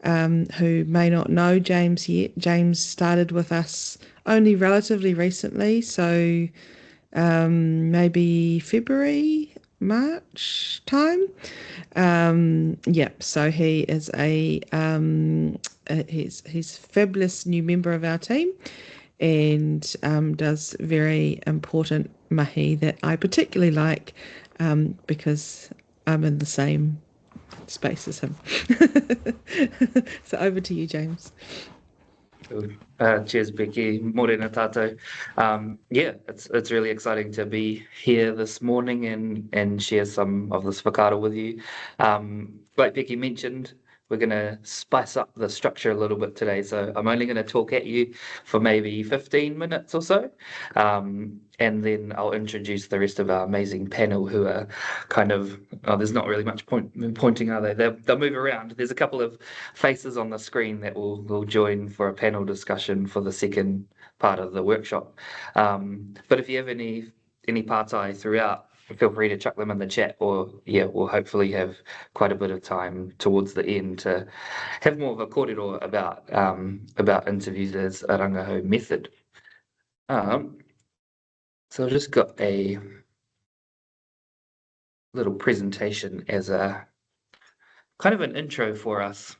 who may not know James yet. James started with us only relatively recently, so maybe February, March time. So he is he's a fabulous new member of our team, and does very important mahi that I particularly like, because I'm in the same space as him. So over to you, James. Cheers, Becky. Morena tātou. It's really exciting to be here this morning and share some of this whakaaro with you. Like Becky mentioned, we're going to spice up the structure a little bit today. So I'm only going to talk at you for maybe 15 minutes or so. And then I'll introduce the rest of our amazing panel who are there's not really much pointing, are they? They'll move around. There's a couple of faces on the screen that will join for a panel discussion for the second part of the workshop. But if you have any pātai throughout, feel free to chuck them in the chat, or we'll hopefully have quite a bit of time towards the end to have more of a kōrero about interviews as a Rangahau method. So I've just got a little presentation as a kind of an intro for us.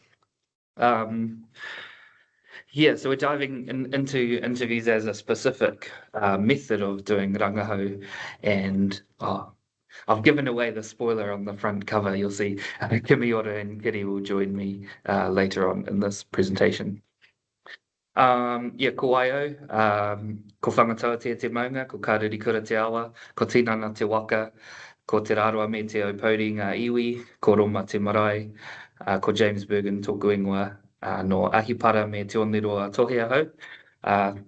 So we're diving into interviews as a specific method of doing rangahau, and I've given away the spoiler on the front cover. You'll see Kimiora and Kiri will join me later on in this presentation. Ko waio, ko whangataua te maunga, ko kāriri kura te awa, ko tinana te waka, ko te rāroa me te aupori ngā iwi, ko Roma te marae, ko James Berghan tōku ingoa, no ahipara me te oniroa tohiahau.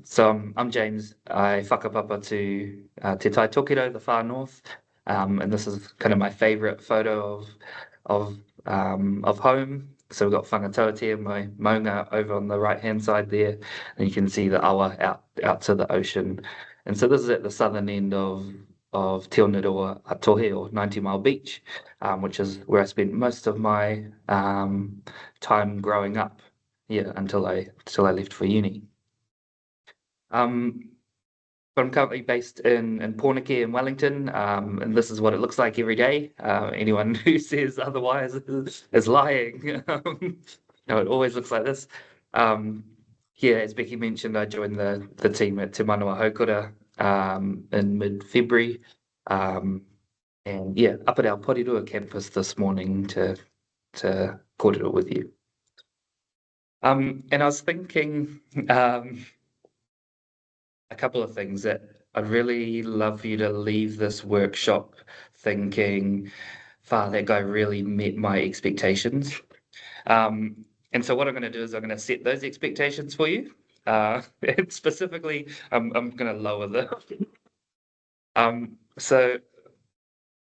So I'm James. I whakapapa to Te Tai Tokiro, the far north, and this is kind of my favourite photo of home. So we've got Whangataute and my maunga over on the right-hand side there, and you can see the awa out to the ocean. And so this is at the southern end of Te Oniroa Atohe, or 90 Mile Beach, which is where I spent most of my time growing up, until I left for uni. But I'm currently based in Pōneke in Wellington, and this is what it looks like every day. Anyone who says otherwise is lying. No, it always looks like this. As Becky mentioned, I joined the team at Te Manawa Haukura in mid-February, and up at our Porirua campus this morning to kōrero with you. And I was thinking a couple of things that I'd really love for you to leave this workshop thinking, that guy really met my expectations. And so what I'm going to do is I'm going to set those expectations for you. And specifically, I'm going to lower them.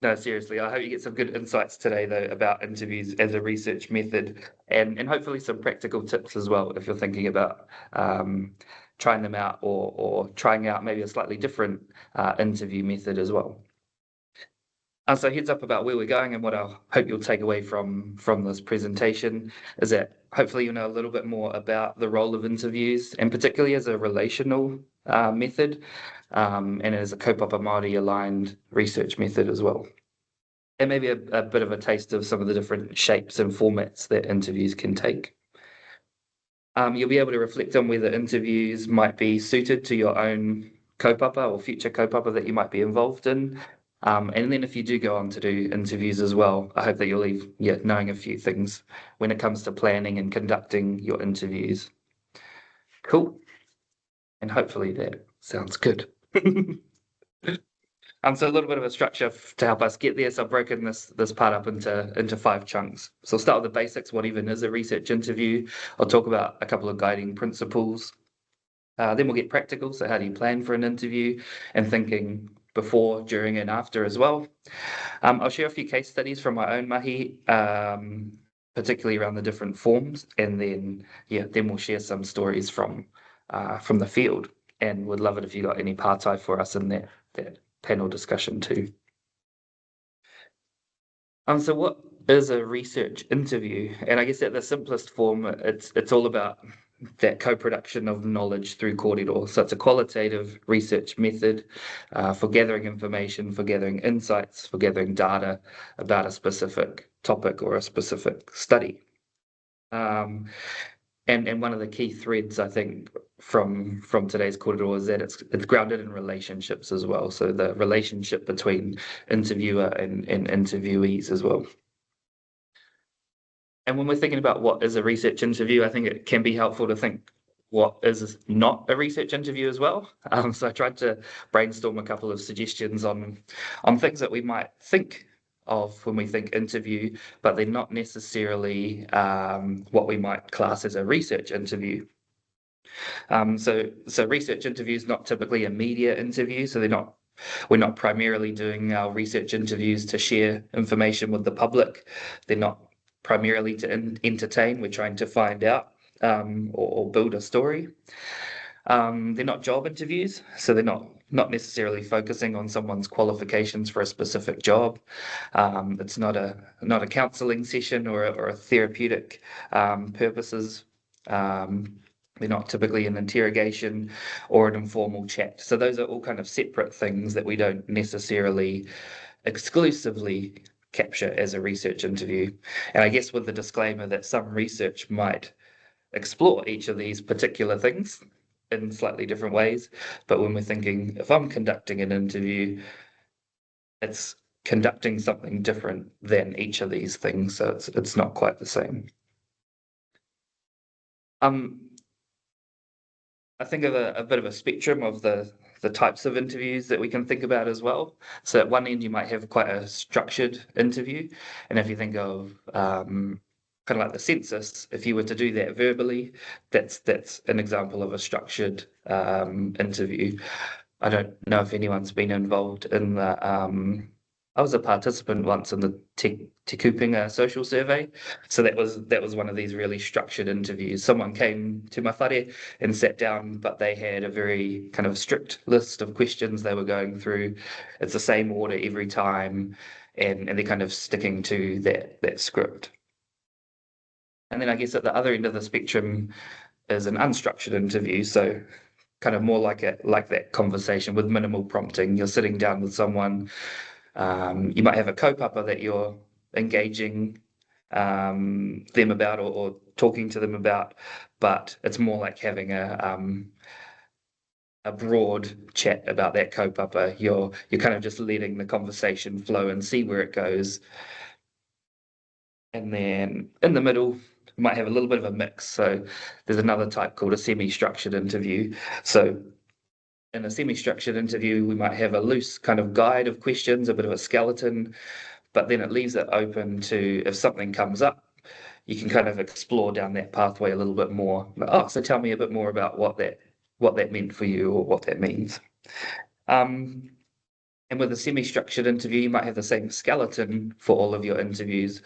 No, seriously, I hope you get some good insights today, though, about interviews as a research method, and hopefully some practical tips as well if you're thinking about trying them out, or trying out maybe a slightly different interview method as well. So heads up about where we're going, and what I hope you'll take away from this presentation is that hopefully you'll know a little bit more about the role of interviews, and particularly as a relational method, and as a kaupapa Māori aligned research method as well. And maybe a bit of a taste of some of the different shapes and formats that interviews can take. You'll be able to reflect on whether interviews might be suited to your own kaupapa or future kaupapa that you might be involved in. And then if you do go on to do interviews as well, I hope that you'll leave knowing a few things when it comes to planning and conducting your interviews. Cool. And hopefully that sounds good. So a little bit of a structure to help us get there. So I've broken this part up into 5 chunks. So I'll start with the basics. What even is a research interview? I'll talk about a couple of guiding principles. Then we'll get practical. So how do you plan for an interview, and thinking before, during, and after as well. I'll share a few case studies from my own mahi, particularly around the different forms, and then we'll share some stories from the field. And would love it if you got any pātai for us in that panel discussion too. So is a research interview? And I guess at the simplest form, it's all about that co-production of knowledge through kōrero. So it's a qualitative research method for gathering information, for gathering insights, for gathering data about a specific topic or a specific study. Um, and one of the key threads, I think, from today's kōrero is that it's grounded in relationships as well. So the relationship between interviewer and interviewees as well. And when we're thinking about what is a research interview, I think it can be helpful to think what is not a research interview as well. So I tried to brainstorm a couple of suggestions on things that we might think of when we think interview, but they're not necessarily what we might class as a research interview. So research interviews not typically a media interview, so we're not primarily doing our research interviews to share information with the public. They're not primarily to entertain. We're trying to find out or build a story. They're not job interviews, so they're not necessarily focusing on someone's qualifications for a specific job. It's not a counselling session or a therapeutic purposes. They're not typically an interrogation or an informal chat. So those are all kind of separate things that we don't necessarily exclusively capture as a research interview. And I guess with the disclaimer that some research might explore each of these particular things in slightly different ways. But when we're thinking, if I'm conducting an interview, it's conducting something different than each of these things. So it's not quite the same. I think of a bit of a spectrum of the types of interviews that we can think about as well. So at one end, you might have quite a structured interview. And if you think of kind of like the census, if you were to do that verbally, that's an example of a structured interview. I don't know if anyone's been involved in the I was a participant once in the Te Kupenga social survey. So that was one of these really structured interviews. Someone came to my whare and sat down, but they had a very kind of strict list of questions they were going through. It's the same order every time, and they're kind of sticking to that script. And then I guess at the other end of the spectrum is an unstructured interview. So kind of more like that conversation with minimal prompting. You're sitting down with someone. You might have a kaupapa that you're engaging them about or talking to them about, but it's more like having a broad chat about that kaupapa. You're kind of just letting the conversation flow and see where it goes. And then in the middle, you might have a little bit of a mix. So there's another type called a semi-structured interview. So in a semi-structured interview, we might have a loose kind of guide of questions, a bit of a skeleton, but then it leaves it open to if something comes up, you can kind of explore down that pathway a little bit more. Oh, so tell me a bit more about what that meant for you or what that means. And with a semi-structured interview, you might have the same skeleton for all of your interviews,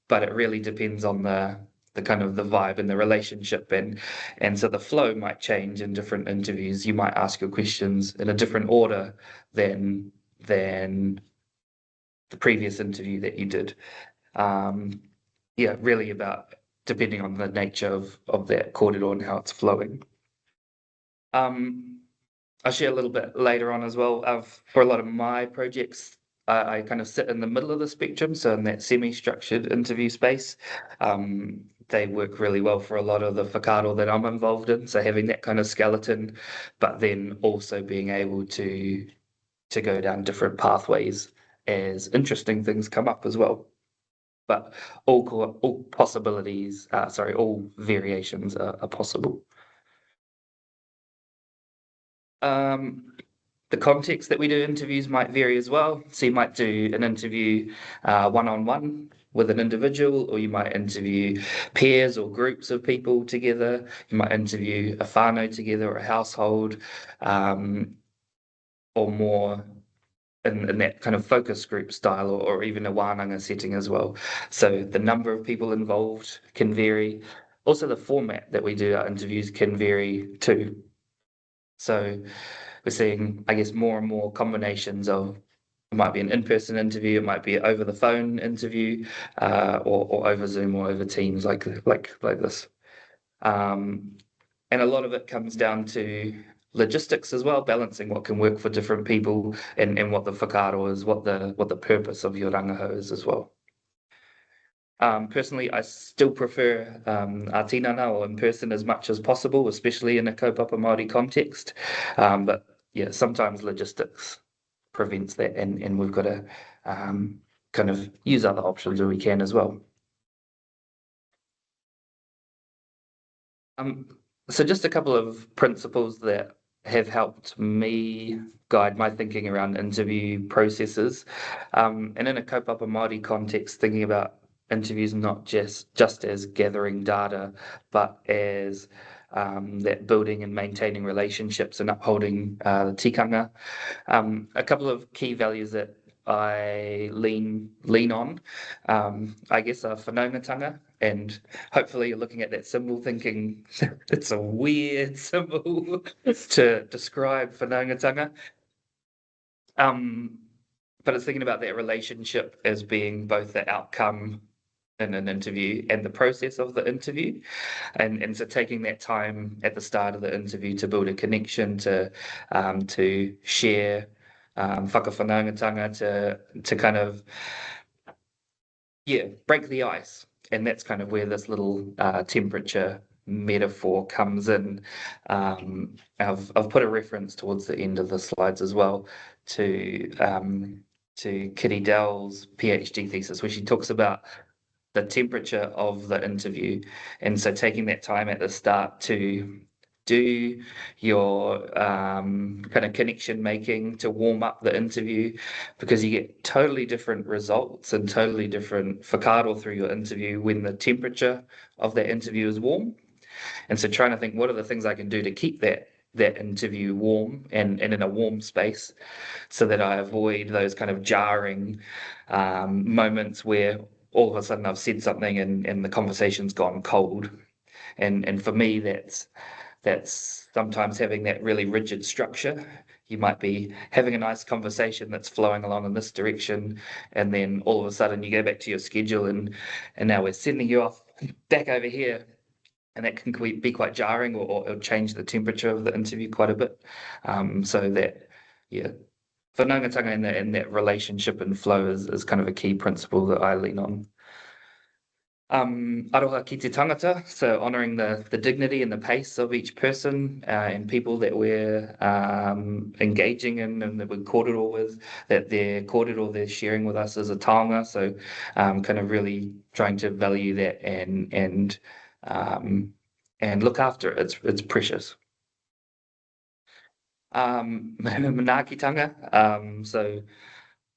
but it really depends on the kind of the vibe and the relationship and so the flow might change in different interviews. You might ask your questions in a different order than the previous interview that you did. Yeah, really about depending on the nature of that kōrero and how it's flowing. I'll share a little bit later on as well. For a lot of my projects, I kind of sit in the middle of the spectrum, so in that semi-structured interview space. They work really well for a lot of the whakaaro that I'm involved in, so having that kind of skeleton, but then also being able to go down different pathways as interesting things come up as well. But all possibilities, all variations are possible. The context that we do interviews might vary as well. So you might do an interview one-on-one with an individual, or you might interview pairs or groups of people together. You might interview a whānau together or a household, or more in that kind of focus group style or even a wānanga setting as well. So the number of people involved can vary. Also, the format that we do our interviews can vary too. So we're seeing, I guess, more and more combinations of It might be an in-person interview, it might be over the phone interview, or over Zoom or over Teams like this. Um, and a lot of it comes down to logistics as well, balancing what can work for different people and what the whakaaro is, what the purpose of your rangahau is as well. Personally, I still prefer a tinana or in person as much as possible, especially in a kaupapa Māori context. But yeah, sometimes logistics prevents that, and we've got to kind of use other options where we can as well. So just a couple of principles that have helped me guide my thinking around interview processes. And in a kaupapa Māori context, thinking about interviews not just as gathering data, but as that building and maintaining relationships and upholding the tikanga. A couple of key values that I lean on, I guess, are whanaungatanga, and hopefully you're looking at that symbol thinking it's a weird symbol to describe whanaungatanga. But it's thinking about that relationship as being both the outcome in an interview and the process of the interview. And so taking that time at the start of the interview to build a connection, to share whakawhanaungatanga, to kind of, yeah, break the ice. And that's kind of where this little temperature metaphor comes in. I've put a reference towards the end of the slides as well to Kitty Dell's PhD thesis, where she talks about the temperature of the interview. And so taking that time at the start to do your kind of connection making to warm up the interview, because you get totally different results and totally different whakaaro through your interview when the temperature of that interview is warm. And so trying to think, what are the things I can do to keep that interview warm and in a warm space, so that I avoid those kind of jarring moments where all of a sudden I've said something and the conversation's gone cold. And for me, that's sometimes having that really rigid structure. You might be having a nice conversation that's flowing along in this direction, and then all of a sudden you go back to your schedule and now we're sending you off back over here. And that can be quite jarring, or change the temperature of the interview quite a bit. So that, yeah, whanaungatanga and that relationship and flow is kind of a key principle that I lean on. Aroha ki te tangata, so honouring the dignity and the pace of each person and people that we're engaging in and that we're kōrero with, that their kōrero they're sharing with us as a taonga. So kind of really trying to value that and look after it. It's precious. Manaakitanga. So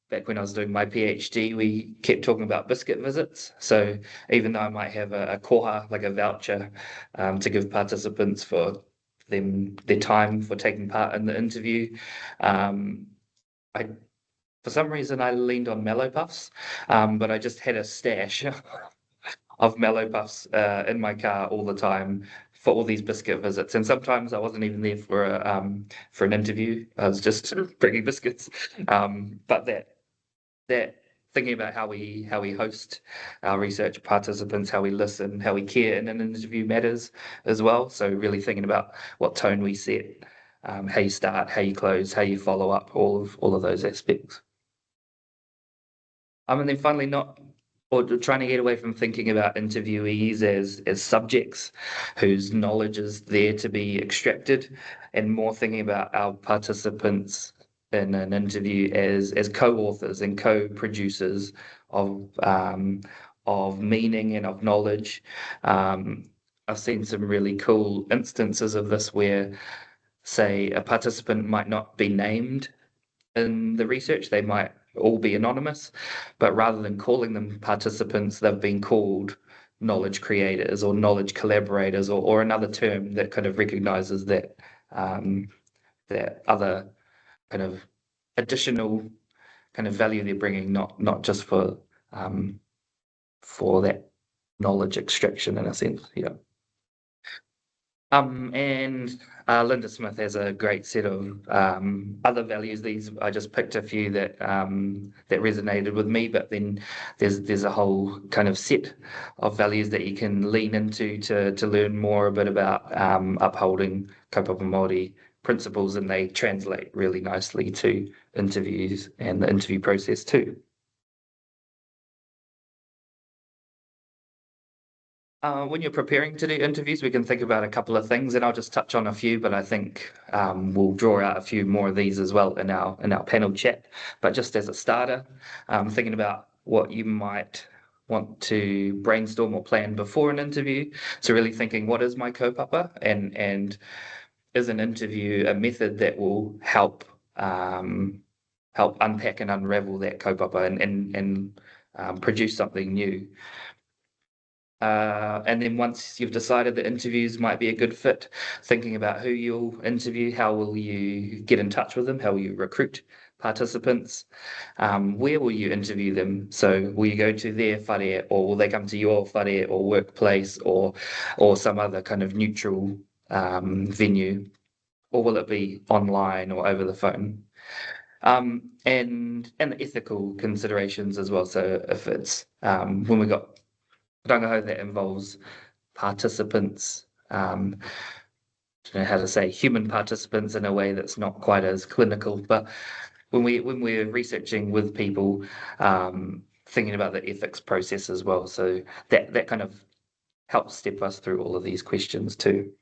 back when I was doing my PhD, we kept talking about biscuit visits. So even though I might have a koha, like a voucher, to give participants for their time for taking part in the interview, I for some reason I leaned on Mellow Puffs, but I just had a stash of Mellow Puffs in my car all the time for all these biscuit visits. And sometimes I wasn't even there for an interview. I was just bringing biscuits. But that thinking about how we host our research participants, how we listen, how we care in an interview matters as well. So really thinking about what tone we set, how you start, how you close, how you follow up, all of those aspects. And then finally, not or trying to get away from thinking about interviewees as subjects whose knowledge is there to be extracted, and more thinking about our participants in an interview as co-authors and co-producers of meaning and of knowledge. I've seen some really cool instances of this where, say, a participant might not be named in the research. They might all be anonymous, but rather than calling them participants, they've been called knowledge creators or knowledge collaborators, or another term that kind of recognizes that that other kind of additional kind of value they're bringing, not just for that knowledge extraction in a sense. Yeah. And Linda Smith has a great set of other values. These I just picked a few that that resonated with me, but then there's a whole kind of set of values that you can lean into to learn more a bit about upholding kaupapa Māori principles, and they translate really nicely to interviews and the interview process too. When you're preparing to do interviews, we can think about a couple of things, and I'll just touch on a few, but I think we'll draw out a few more of these as well in our panel chat. But just as a starter, thinking about what you might want to brainstorm or plan before an interview. So really thinking, what is my kaupapa, and is an interview a method that will help unpack and unravel that kaupapa and produce something new. And then once you've decided that interviews might be a good fit, thinking about who you'll interview, how will you get in touch with them, how will you recruit participants, where will you interview them? So will you go to their whare, or will they come to your whare or workplace, or some other kind of neutral venue, or will it be online or over the phone? And the ethical considerations as well. So if it's when we got Rangahau that involves participants, don't know how to say human participants in a way that's not quite as clinical, but when we're researching with people, thinking about the ethics process as well. So that kind of helps step us through all of these questions too.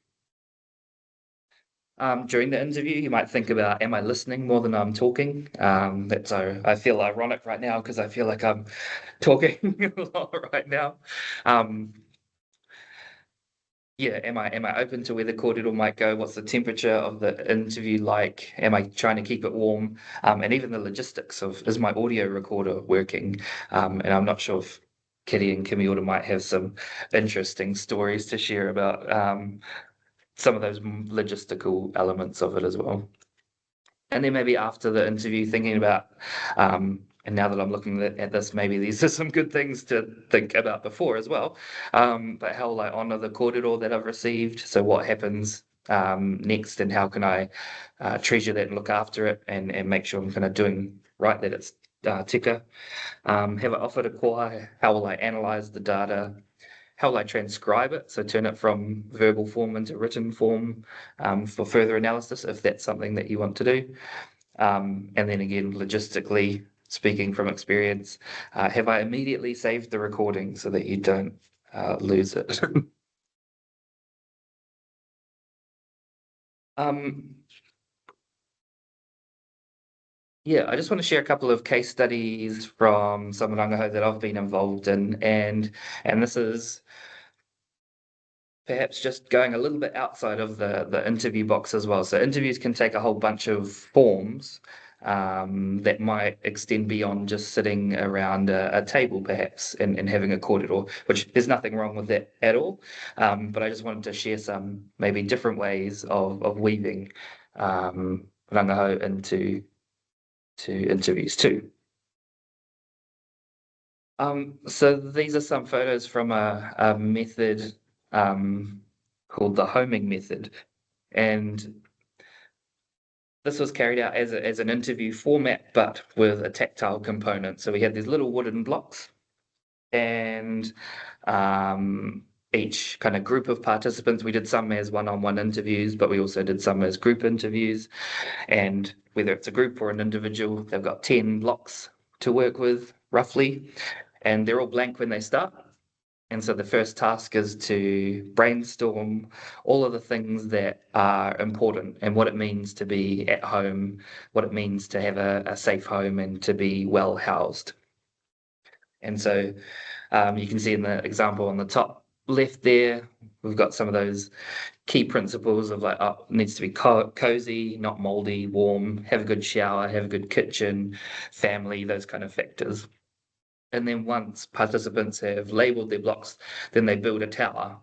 During the interview, you might think about, am I listening more than I'm talking? That's I feel ironic right now because I feel like I'm talking a lot right now. Um, yeah, am I open to where the kōrero might go? What's the temperature of the interview like? Am I trying to keep it warm? And even the logistics of, is my audio recorder working? And I'm not sure if Kiri and Kimiora might have some interesting stories to share about some of those logistical elements of it as well. And then maybe after the interview, thinking about, and now that I'm looking at this, maybe these are some good things to think about before as well. But how will I honour the kōrero that I've received? So what happens next, and how can I treasure that and look after it, and make sure I'm kind of doing right, that it's tika. Have I offered a koa? How will I analyse the data? How will I transcribe it? So turn it from verbal form into written form for further analysis, if that's something that you want to do. And then again, logistically, speaking from experience, have I immediately saved the recording so that you don't lose it? um, yeah, I just want to share a couple of case studies from some rangahau that I've been involved in, and this is perhaps just going a little bit outside of the interview box as well. So interviews can take a whole bunch of forms that might extend beyond just sitting around a table, perhaps, and having a kōrero, which there's nothing wrong with that at all. But I just wanted to share some maybe different ways of weaving rangahau into interviews too. So these are some photos from a method called the homing method. And this was carried out as an interview format, but with a tactile component. So we had these little wooden blocks, and each kind of group of participants, we did some as one-on-one interviews, but we also did some as group interviews. And whether it's a group or an individual, they've got 10 blocks to work with, roughly, and they're all blank when they start. And so the first task is to brainstorm all of the things that are important and what it means to be at home, what it means to have a safe home and to be well housed. And so you can see in the example on the top left there, we've got some of those key principles of like, oh, it needs to be cozy, not moldy, warm, have a good shower, have a good kitchen, family, those kind of factors. And then once participants have labeled their blocks, then they build a tower.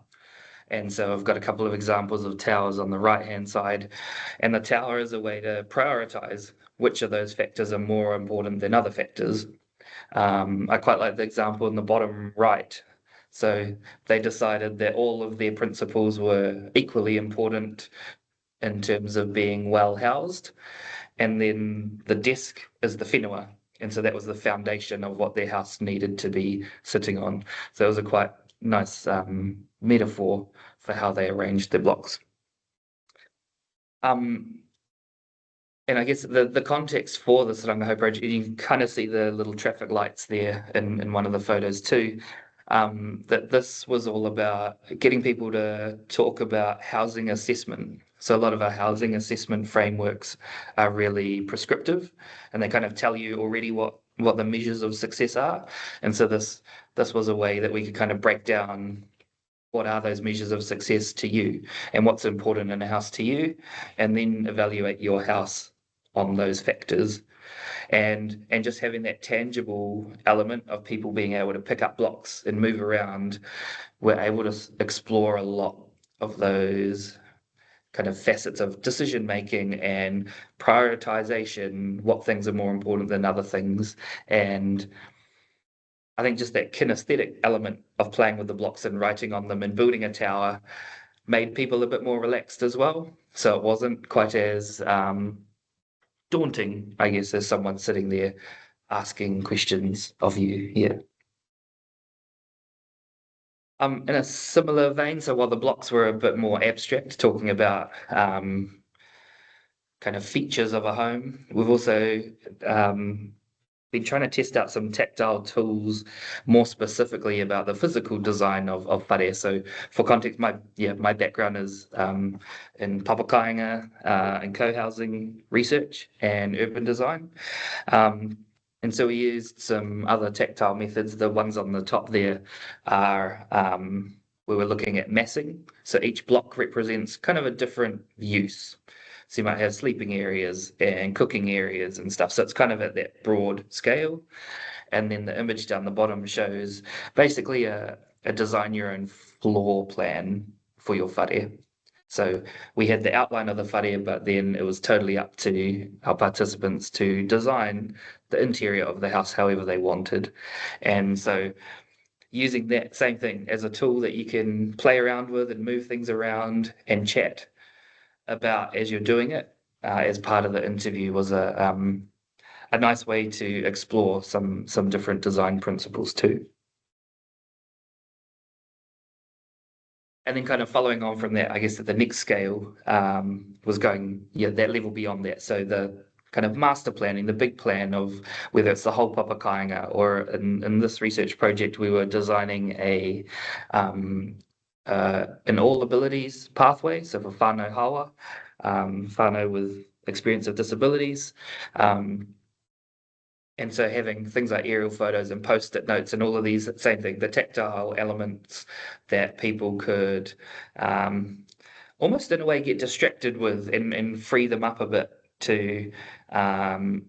And so I've got a couple of examples of towers on the right-hand side. And the tower is a way to prioritize which of those factors are more important than other factors. I quite like the example in the bottom right. So they decided that all of their principles were equally important in terms of being well housed. And then the desk is the whenua. And so that was the foundation of what their house needed to be sitting on. So it was a quite nice metaphor for how they arranged their blocks. And I guess the context for this Rangahau project, you can kind of see the little traffic lights there in one of the photos too. That this was all about getting people to talk about housing assessment. So a lot of our housing assessment frameworks are really prescriptive, and they kind of tell you already what the measures of success are. And so this was a way that we could kind of break down what are those measures of success to you and what's important in a house to you, and then evaluate your house on those factors. And just having that tangible element of people being able to pick up blocks and move around, we're able to explore a lot of those kind of facets of decision making and prioritization, what things are more important than other things. And I think just that kinesthetic element of playing with the blocks and writing on them and building a tower made people a bit more relaxed as well. So it wasn't quite as daunting, I guess, as someone sitting there asking questions of you. Yeah. In a similar vein, so while the blocks were a bit more abstract, talking about kind of features of a home, we've also been trying to test out some tactile tools more specifically about the physical design of whare. So for context, my background is in papakainga and co-housing research and urban design. And so we used some other tactile methods. The ones on the top there are we were looking at massing. So each block represents kind of a different use. So you might have sleeping areas and cooking areas and stuff. So it's kind of at that broad scale. And then the image down the bottom shows basically a design your own floor plan for your whare. So we had the outline of the whare, but then it was totally up to our participants to design the interior of the house however they wanted. And so using that same thing as a tool that you can play around with and move things around and chat about as you're doing it, as part of the interview was a nice way to explore some different design principles too. And then kind of following on from that, I guess that the next scale was going, that level beyond that. So the kind of master planning, the big plan of whether it's the whole papakainga or in this research project, we were designing an all abilities pathway. So for whānau hawa, whānau with experience of disabilities. And so having things like aerial photos and post-it notes and all of these, same thing, the tactile elements that people could almost in a way get distracted with and free them up a bit to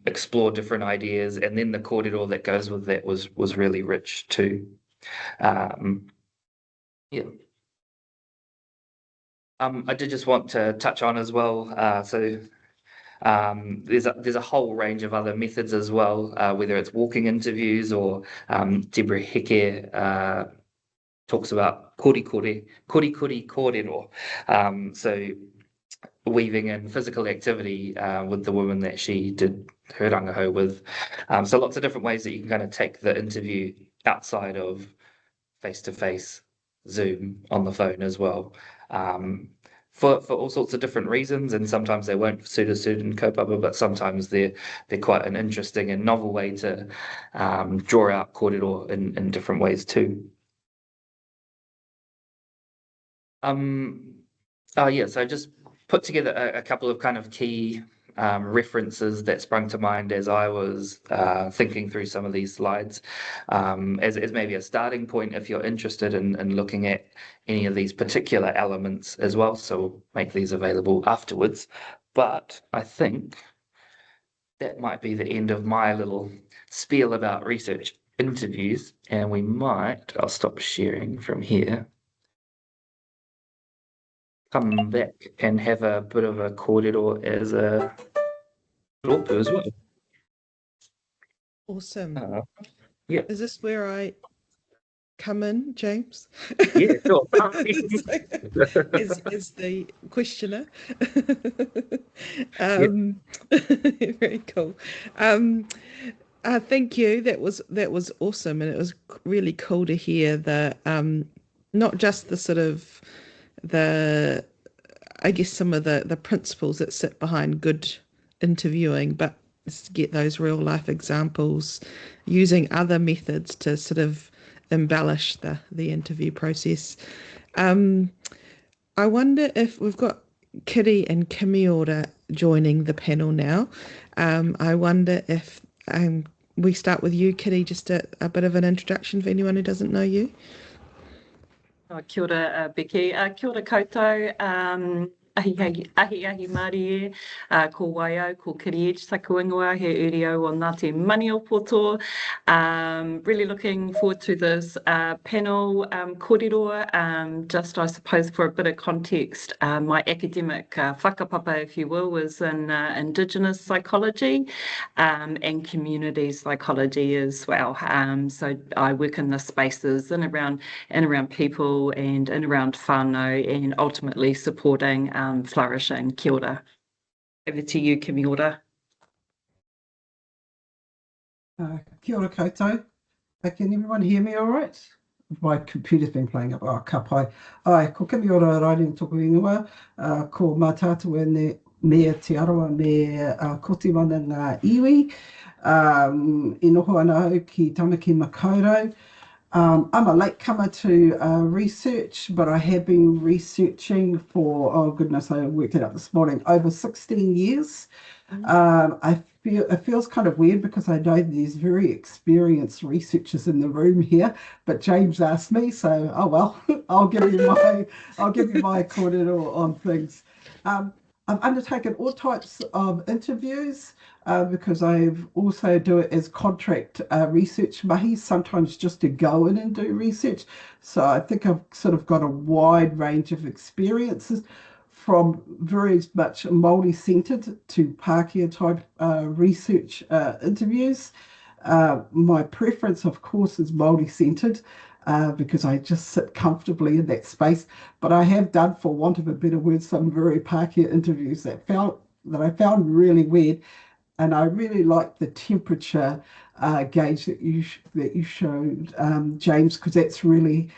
explore different ideas. And then the kōrero that goes with that was really rich too. Yeah. I did just want to touch on as well. There's a whole range of other methods as well, whether it's walking interviews or Deborah Heke talks about kori kōrero. So weaving in physical activity with the woman that she did her rangahau with. So lots of different ways that you can kind of take the interview outside of face-to-face Zoom on the phone as well. For all sorts of different reasons, and sometimes they won't suit a student kaupapa, but sometimes they're quite an interesting and novel way to draw out kōrero in different ways too. So I just put together a couple of kind of key references that sprung to mind as I was thinking through some of these slides, as maybe a starting point if you're interested in looking at any of these particular elements as well. So we'll make these available afterwards. But I think that might be the end of my little spiel about research interviews, and I'll stop sharing from here, come back and have a bit of a kōrero as a rōpū as well. Awesome. Yeah. Is this where I come in, James? Yeah, sure. as the questioner. Yeah. Very cool. Thank you. That was awesome, and it was really cool to hear the not just the sort of the I guess some of the principles that sit behind good interviewing, but get those real life examples using other methods to sort of embellish the interview process. Um, I wonder if we've got Kiri and Kimiora joining the panel now. I wonder if we start with you, Kiri, just a bit of an introduction for anyone who doesn't know you. Kia ora, Becky. Kia ora koutou. Ahi Māori e, ko Waio, ko Kiri taku ingoa, he urio o Ngāti Maniapoto. Really looking forward to this panel kōrero. Just, I suppose, for a bit of context, my academic whakapapa, if you will, was in Indigenous psychology and community psychology as well. So I work in the spaces and around people and around whānau and ultimately supporting flourishing. Kia ora. Over to you, Kimiora. Kia ora koutou. Can everyone hear me all right? My computer's been playing up. Oh, ka pai. Ai, ko Kimiora Raerino tōku ingoa, ko mā tātou e mea te aroa me koti mana ngā iwi. I noho ana au ki Tamaki Makaurau. I'm a latecomer to research, but I have been researching for, oh goodness, I worked it out this morning, over 16 years. It feels kind of weird because I know there's very experienced researchers in the room here, but James asked me, so oh well, I'll give you my kōrero on things. I've undertaken all types of interviews because I've also do it as contract research mahi, sometimes just to go in and do research. So I think I've sort of got a wide range of experiences from very much Māori centred to Pākehā type research interviews. My preference, of course, is Māori centred. Because I just sit comfortably in that space. But I have done, for want of a better word, some very Pākehā interviews that I found really weird. And I really liked the temperature gauge that you showed, James, because that's really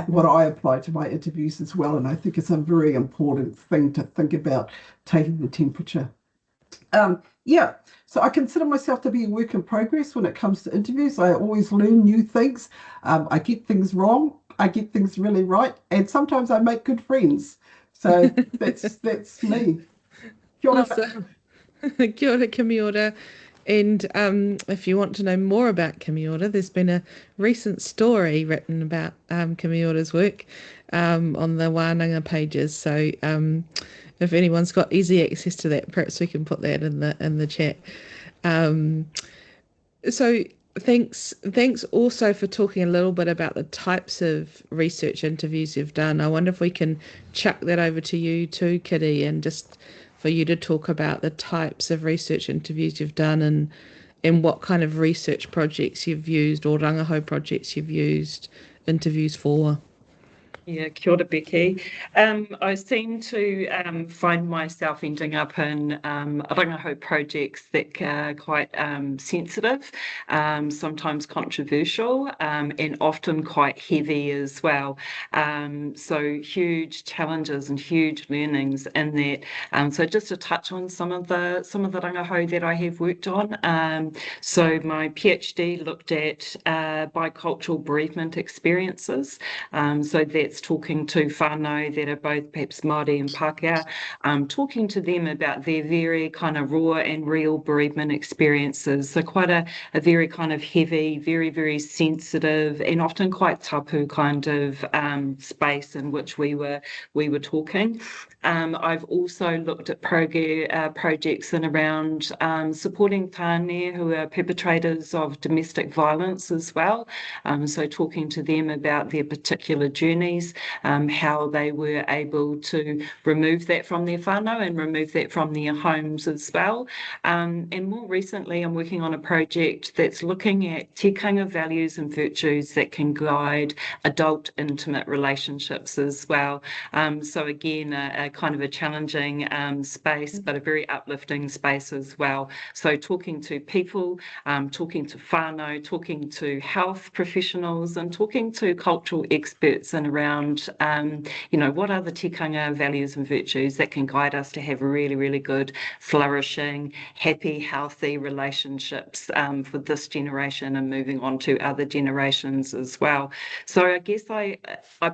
what I apply to my interviews as well. And I think it's a very important thing to think about, taking the temperature. Yeah, so I consider myself to be a work in progress when it comes to interviews. I always learn new things. I get things wrong. I get things really right. And sometimes I make good friends. So that's me. Kia ora. Awesome. Kia ora, Kimiora. And if you want to know more about Kimiora, there's been a recent story written about Kimiora's work on the Wānanga pages. So if anyone's got easy access to that, perhaps we can put that in the chat. So thanks also for talking a little bit about the types of research interviews you've done. I wonder if we can chuck that over to you too, Kiri, and just for you to talk about the types of research interviews you've done and what kind of research projects you've used or Rangahau projects you've used interviews for. Yeah, kia ora, Becky. I seem to find myself ending up in Rangahau projects that are quite sensitive, sometimes controversial, and often quite heavy as well. So huge challenges and huge learnings in that. So just to touch on some of the Rangahau that I have worked on. So my PhD looked at bicultural bereavement experiences. So that's talking to whānau that are both perhaps Māori and Pākehā, talking to them about their very kind of raw and real bereavement experiences. So quite a very kind of heavy, very, very sensitive and often quite tapu kind of space in which we were talking. I've also looked at projects in around supporting tāne who are perpetrators of domestic violence as well. So talking to them about their particular journeys families, how they were able to remove that from their whānau and remove that from their homes as well. And more recently, I'm working on a project that's looking at tikanga values and virtues that can guide adult intimate relationships as well. So again, a kind of a challenging space, but a very uplifting space as well. So talking to people, talking to whānau, talking to health professionals, and talking to cultural experts and around, what are the tikanga values and virtues that can guide us to have really, really good, flourishing, happy, healthy relationships for this generation and moving on to other generations as well. So I guess I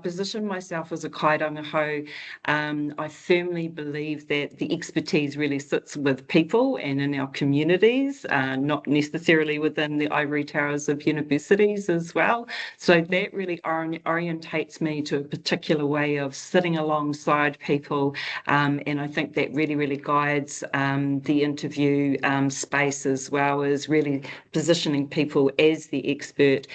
position myself as a kairangahau. I firmly believe that the expertise really sits with people and in our communities, not necessarily within the ivory towers of universities as well. So that really orientates me to a particular way of sitting alongside people, and I think that really, really guides the interview space, as well as really positioning people as the expert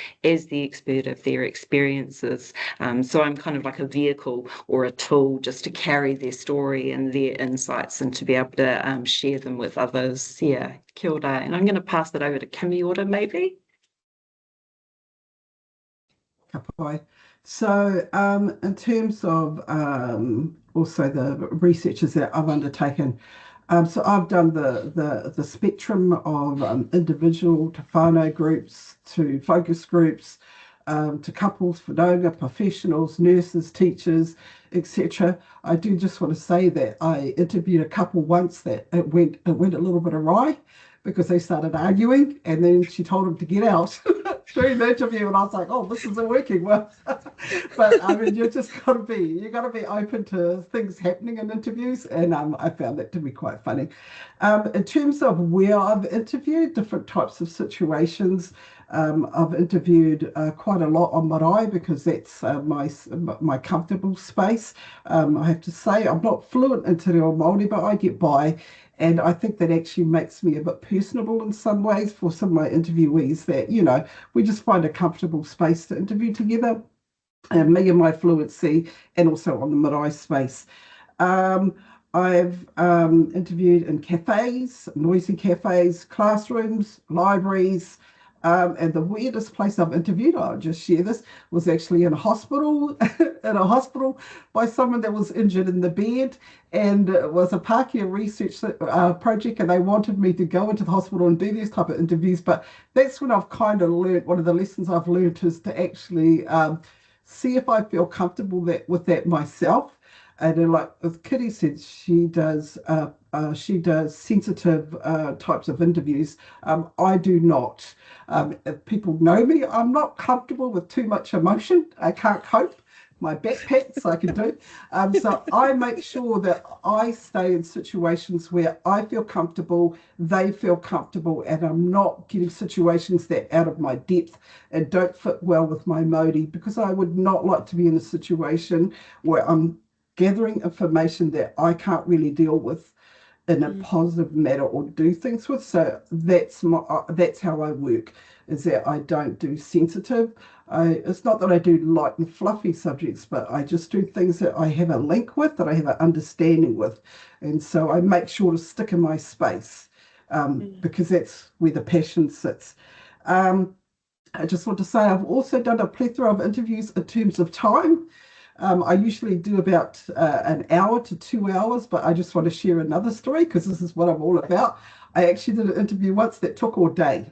of their experiences. So I'm kind of like a vehicle or a tool just to carry their story and their insights and to be able to share them with others. Yeah, kia ora. And I'm going to pass it over to Kimiora maybe. Ka pai. So in terms of also the researches that I've undertaken, so I've done the spectrum of individual to whānau groups, to focus groups, to couples, whanaunga, professionals, nurses, teachers, etc. I do just want to say that I interviewed a couple once that it went a little bit awry because they started arguing, and then she told them to get out during the interview, and I was like, oh, this isn't working well. But I mean, you got to be open to things happening in interviews, and I found that to be quite funny. In terms of where I've interviewed different types of situations, I've interviewed quite a lot on marae because that's my comfortable space. I have to say I'm not fluent in te reo Māori, but I get by. And I think that actually makes me a bit personable in some ways for some of my interviewees that, we just find a comfortable space to interview together. And me and my fluency, and also on the marae space. I've interviewed in cafes, noisy cafes, classrooms, libraries, and the weirdest place I've interviewed, I'll just share this, was actually in a hospital, by someone that was injured in the bed, and it was a Pākehā research project, and they wanted me to go into the hospital and do these type of interviews. But that's when I've kind of learned, one of the lessons I've learned is to actually see if I feel comfortable with that myself. And then, like as Kiri said, she does sensitive types of interviews. I do not. If people know me, I'm not comfortable with too much emotion. I can't cope. My backpacks I can do. So I make sure that I stay in situations where I feel comfortable, they feel comfortable, and I'm not getting situations that are out of my depth and don't fit well with my modi, because I would not like to be in a situation where I'm gathering information that I can't really deal with in a positive manner or do things with. So that's how I work, is that I don't do sensitive. It's not that I do light and fluffy subjects, but I just do things that I have a link with, that I have an understanding with. And so I make sure to stick in my space because that's where the passion sits. I just want to say I've also done a plethora of interviews in terms of time. I usually do about an hour to 2 hours, but I just want to share another story because this is what I'm all about. I actually did an interview once that took all day.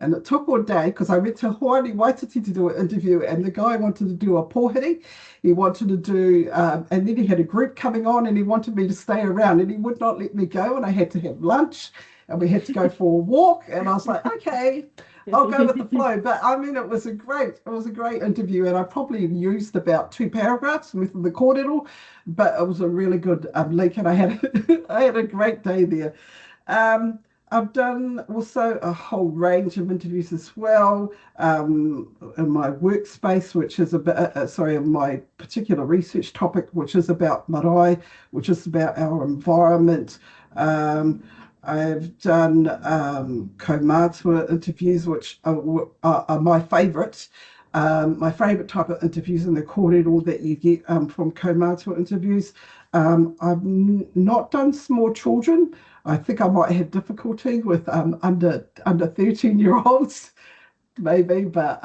And it took all day because I went to Hawaii Waititi to do an interview, and the guy wanted to do a pōhiri. He wanted to do, and then he had a group coming on, and he wanted me to stay around, and he would not let me go, and I had to have lunch, and we had to go for a walk, and I was like, okay, I'll go with the flow. But I mean, it was a great interview, and I probably used about 2 paragraphs with the kōrero, but it was a really good link, and I had a great day there. I've done also a whole range of interviews as well in my workspace, which is my particular research topic, which is about marae, which is about our environment. I've done kaumātua interviews, which are my favourite. My favourite type of interviews in the kōrero that you get from kaumātua interviews. I've not done small children. I think I might have difficulty with under 13-year-olds, maybe, but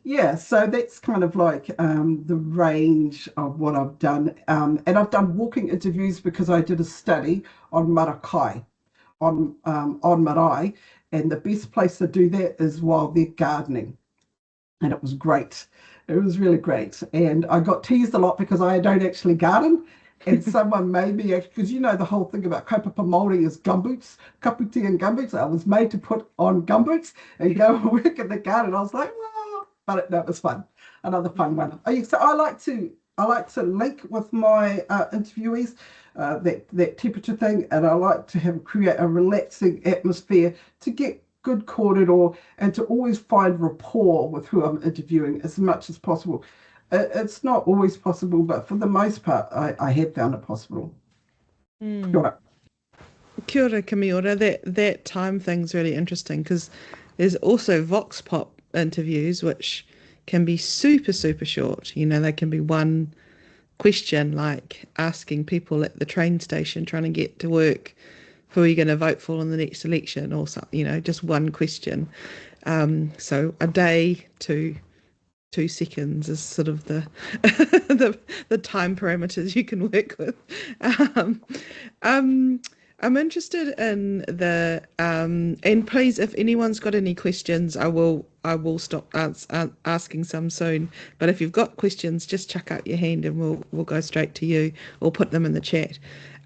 yeah, so that's kind of like the range of what I've done. And I've done walking interviews because I did a study on marakai, on marae, and the best place to do that is while they're gardening. And it was great. It was really great. And I got teased a lot because I don't actually garden. And someone made me, because you know the whole thing about kaupapa moulding is gumboots, kaputi and gumboots. I was made to put on gumboots and go and work in the garden. I was like, oh, but no, it was fun. Another fun one. So I like to link with my interviewees, that temperature thing, and I like to create a relaxing atmosphere to get good kōrero and to always find rapport with who I'm interviewing as much as possible. It's not always possible, but for the most part, I have found it possible. Kia ora. Kia ora, Kimiora. That time thing's really interesting because there's also vox pop interviews which can be super, super short. You know, they can be one question, like asking people at the train station trying to get to work, who are you going to vote for in the next election, or something, you know, just one question. So a day to 2 seconds is sort of the the time parameters you can work with. I'm interested in the and please, if anyone's got any questions, I will stop asking some soon. But if you've got questions, just chuck out your hand and we'll go straight to you, or put them in the chat.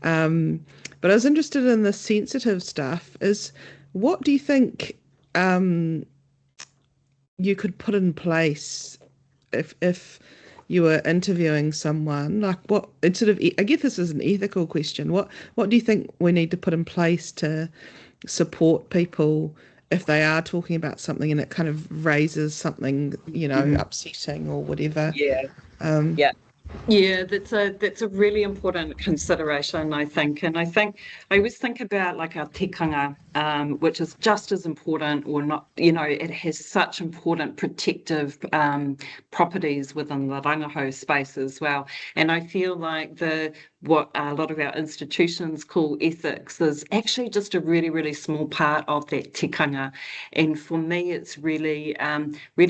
But I was interested in the sensitive stuff. What do you think you could put in place if you were interviewing someone? Like, what, it's sort of, I guess this is an ethical question. What do you think we need to put in place to support people if they are talking about something and it kind of raises something, you know, upsetting or whatever? Yeah. Yeah, that's a really important consideration, I think. And I always think about like our tikanga, which is just as important, or not, you know, it has such important protective properties within the Rangahau space as well. And I feel like what a lot of our institutions call ethics is actually just a really, really small part of that tikanga. And for me, it's really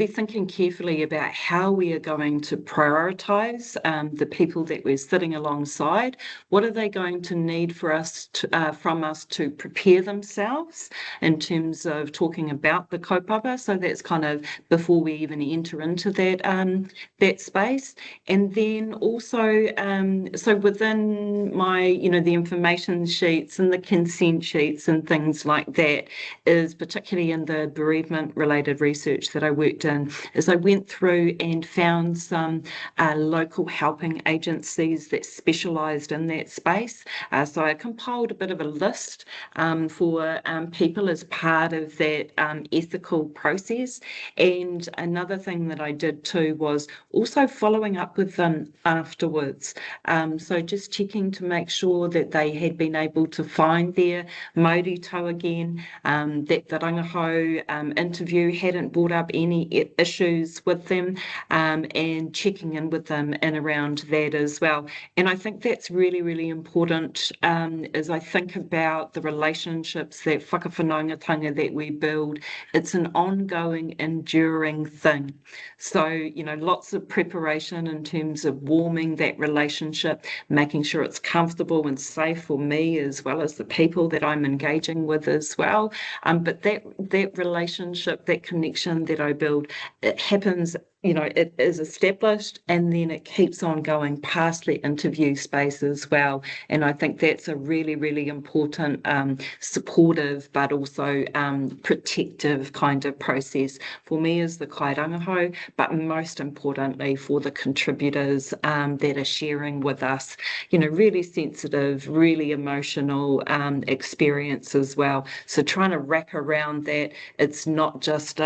thinking carefully about how we are going to prioritise the people that we're sitting alongside. What are they going to need from us to prepare themselves in terms of talking about the kaupapa? So that's kind of before we even enter into that space. And then also, so within my, you know, the information sheets and the consent sheets and things like that, is particularly in the bereavement related research that I worked in, is I went through and found some local helping agencies that specialised in that space. So I compiled a bit of a list for people as part of that ethical process. And another thing that I did too was also following up with them afterwards. So just checking to make sure that they had been able to find their maurito again, that the Rangahau interview hadn't brought up any issues with them, and checking in with them in around that as well. And I think that's really, really important as I think about the relationships, that whakawhanaungatanga that we build. It's an ongoing, enduring thing. So, you know, lots of preparation in terms of warming that relationship, making sure it's comfortable and safe for me as well as the people that I'm engaging with as well. But that relationship, that connection that I build, it happens, you know, it is established and then it keeps on going past the interview space as well. And I think that's a really, really important supportive but also protective kind of process for me as the kairangahau, but most importantly for the contributors that are sharing with us, you know, really sensitive, really emotional experience as well. So trying to wrap around that, it's not just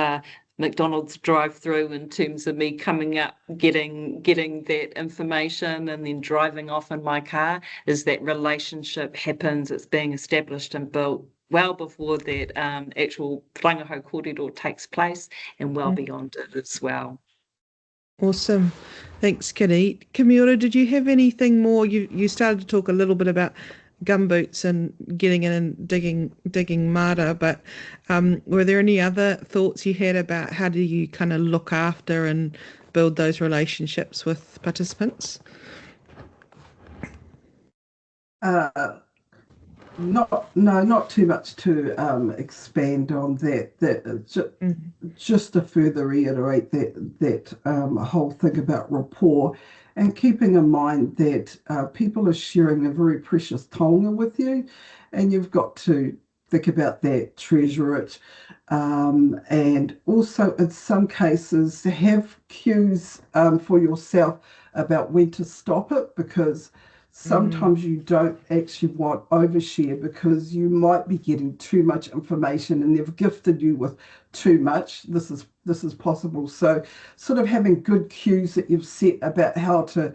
McDonald's drive-through in terms of me coming up, getting that information and then driving off in my car, is that relationship happens, it's being established and built well before that actual Rangahau kōrero takes place and well beyond it as well. Awesome. Thanks, Kiri. Kimiora, did you have anything more? You started to talk a little bit about gumboots and getting in and digging mara, but were there any other thoughts you had about how do you kind of look after and build those relationships with participants? Not too much to expand on that. Just to further reiterate that whole thing about rapport, and keeping in mind that people are sharing a very precious taonga with you, and you've got to think about that, treasure it, and also in some cases have cues for yourself about when to stop it, because sometimes you don't actually want overshare, because you might be getting too much information and they've gifted you with too much. This is possible. So sort of having good cues that you've set about how to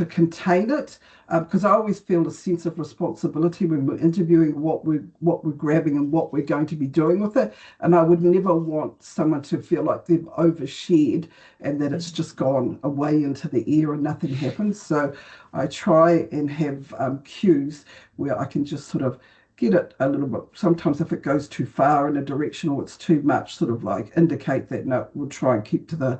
contain it, because I always feel a sense of responsibility when we're interviewing what we're grabbing and what we're going to be doing with it. And I would never want someone to feel like they've overshared and that it's just gone away into the air and nothing happens. So I try and have cues where I can just sort of get it a little bit. Sometimes if it goes too far in a direction or it's too much, sort of like indicate that no, we'll try and keep to the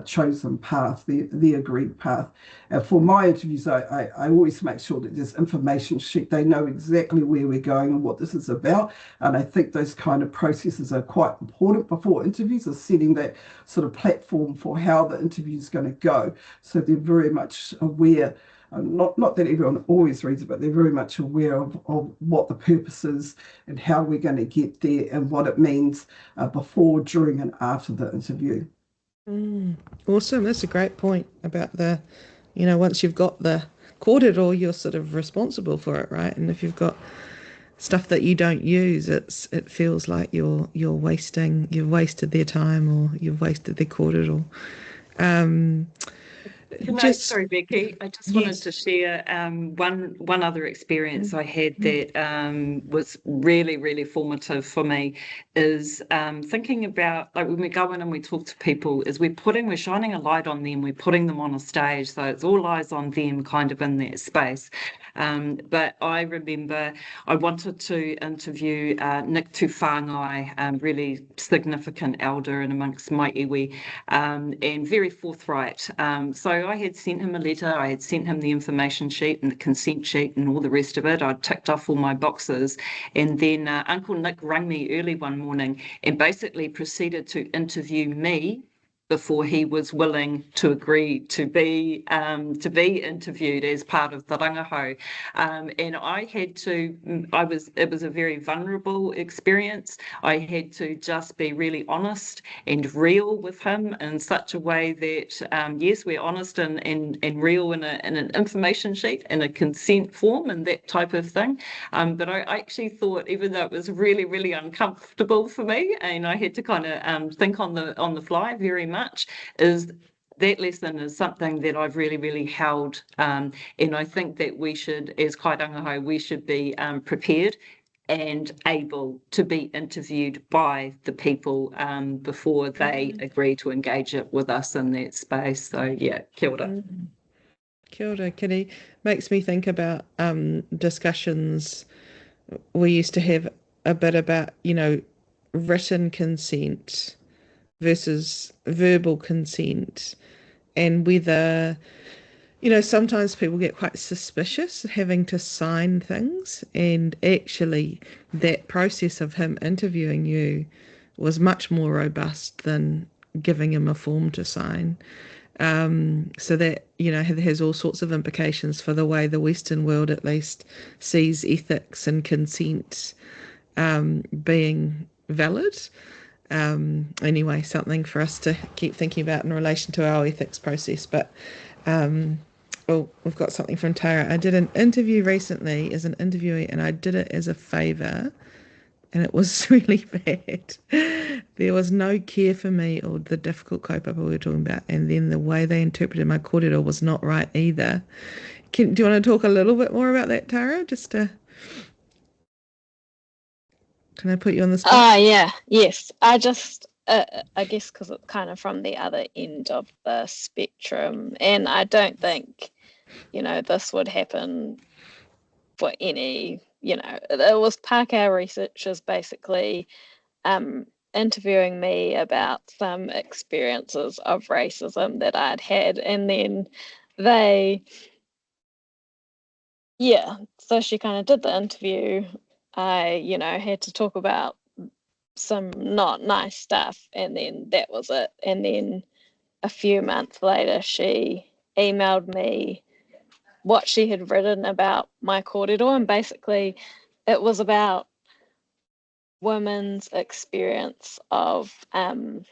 chosen path, the agreed path. And for my interviews, I always make sure that there's information sheet. They know exactly where we're going and what this is about. And I think those kind of processes are quite important before interviews, is setting that sort of platform for how the interview is going to go. So they're very much aware. Not that everyone always reads it, but they're very much aware of what the purpose is and how we're going to get there and what it means before, during, and after the interview. Awesome. That's a great point about once you've got the kōrero, you're sort of responsible for it, right? And if you've got stuff that you don't use, it feels like you've wasted their time or you've wasted their kōrero. Sorry, Becky. I just wanted to share one other experience I had that was really, really formative for me, is thinking about, like, when we go in and we talk to people, is we're shining a light on them, we're putting them on a stage, so it's all eyes on them kind of in that space. But I remember I wanted to interview Nick Tūwhāngai, really significant elder in amongst my iwi, and very forthright. So I had sent him a letter, I had sent him the information sheet and the consent sheet and all the rest of it. I'd ticked off all my boxes, and then Uncle Nick rang me early one morning and basically proceeded to interview me before he was willing to agree to be interviewed as part of the Rangahau. And it was a very vulnerable experience. I had to just be really honest and real with him in such a way that, yes, we're honest and real in an information sheet and a consent form and that type of thing. But I actually thought, even though it was really, really uncomfortable for me, and I had to kind of think on the fly very much, is that lesson is something that I've really, really held. And I think that we should, as kairangahau, we should be prepared and able to be interviewed by the people before they agree to engage it with us in that space. So yeah, kia ora. Kia ora, Kiri. Makes me think about discussions we used to have a bit about, written consent versus verbal consent, and whether, sometimes people get quite suspicious having to sign things, and actually that process of him interviewing you was much more robust than giving him a form to sign. So that, has all sorts of implications for the way the Western world at least sees ethics and consent being valid. Anyway, something for us to keep thinking about in relation to our ethics process. But we've got something from Tara. I did an interview recently as an interviewee, and I did it as a favour, and it was really bad. There was no care for me or the difficult kaupapa we were talking about, and then the way they interpreted my kōrero was not right either. Do you want to talk a little bit more about that, Tara? Can I put you on the spot? Yeah, yes. I just I guess because it's kind of from the other end of the spectrum, and I don't think, this would happen for any, it was Parkour researchers basically interviewing me about some experiences of racism that I'd had, and then so she kind of did the interview. I, had to talk about some not nice stuff, and then that was it. And then a few months later, she emailed me what she had written about my kōrero, and basically it was about women's experience of in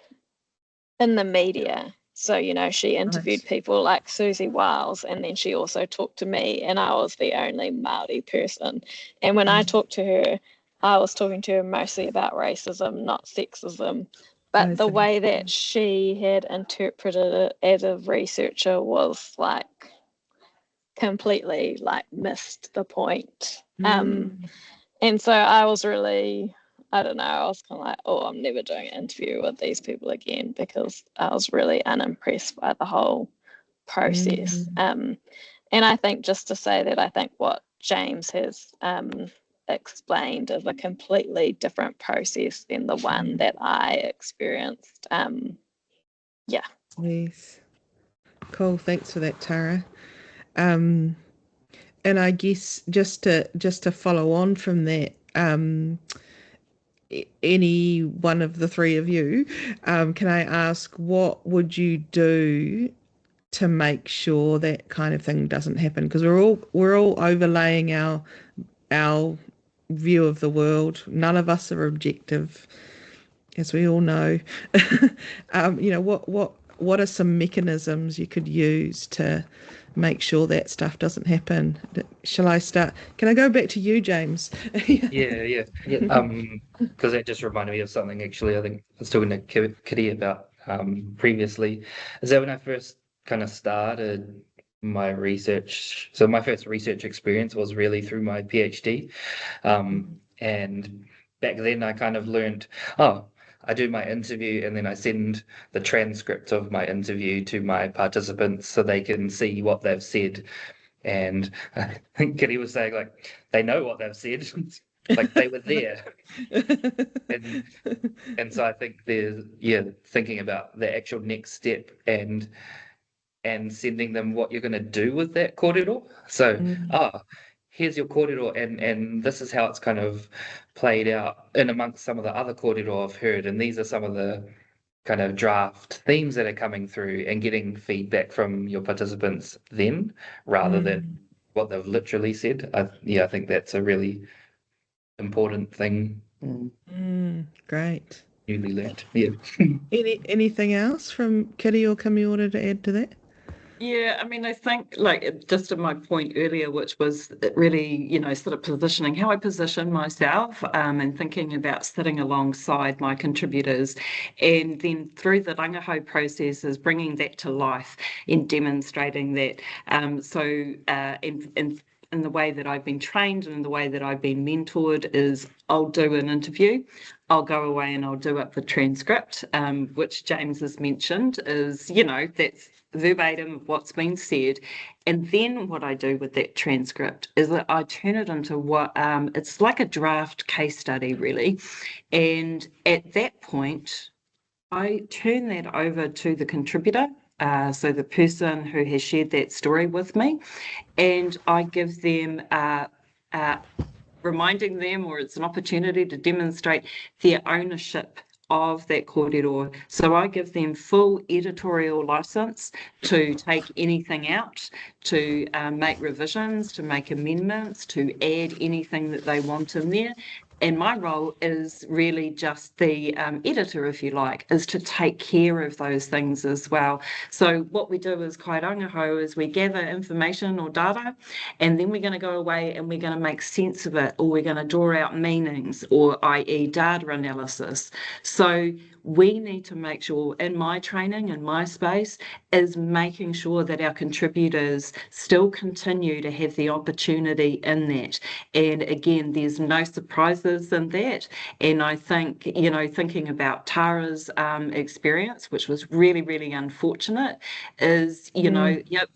the media. So, she interviewed Nice. people like Susie Wiles, and then she also talked to me, and I was the only Māori person. And when I talked to her, I was talking to her mostly about racism, not sexism. But the way that she had interpreted it as a researcher was like completely missed the point. And so I was really, I don't know, I was kind of like, oh, I'm never doing an interview with these people again, because I was really unimpressed by the whole process. And I think, just to say that, I think what James has explained is a completely different process than the one that I experienced. Yes. Cool. Thanks for that, Tara. And I guess just to follow on from that, any one of the three of you, can I ask, what would you do to make sure that kind of thing doesn't happen? Because we're all overlaying our view of the world. None of us are objective, as we all know. What are some mechanisms you could use to make sure that stuff doesn't happen? Shall I start? Can I go back to you, James? Yeah. Because that just reminded me of something, actually. I think I was talking to Kiri about previously. Is that when I first kind of started my research? So my first research experience was really through my PhD. And back then I kind of learned, I do my interview and then I send the transcript of my interview to my participants so they can see what they've said. And I think Kiri was saying, they know what they've said, they were there. And so I think there's, thinking about the actual next step and sending them what you're going to do with that kōrero. So, here's your kōrero, and this is how it's kind of played out in amongst some of the other kōrero I've heard, and these are some of the kind of draft themes that are coming through, and getting feedback from your participants then, rather than what they've literally said. I think that's a really important thing. Great. Newly learned. Yeah. Anything else from Kiri or Kimiora to add to that? Yeah, I mean, I think just to my point earlier, which was really, sort of positioning, how I position myself and thinking about sitting alongside my contributors, and then through the Rangahau processes, bringing that to life and demonstrating that. In the way that I've been trained and in the way that I've been mentored is I'll do an interview, I'll go away and I'll do up the transcript, which James has mentioned is, that's verbatim of what's been said. And then what I do with that transcript is that I turn it into what it's like a draft case study, really. And at that point, I turn that over to the contributor, so the person who has shared that story with me, and I give them reminding them, or it's an opportunity to demonstrate their ownership of that kōrero. So I give them full editorial license to take anything out, to make revisions, to make amendments, to add anything that they want in there. And my role is really just the editor, if you like, is to take care of those things as well. So what we do as kairangahau is we gather information or data, and then we're going to go away and we're going to make sense of it, or we're going to draw out meanings, or i.e. data analysis. So we need to make sure, in my training, in my space, is making sure that our contributors still continue to have the opportunity in that. And again, there's no surprises in that. And I think, you know, thinking about Tara's experience, which was really, really unfortunate, is, you know, yep,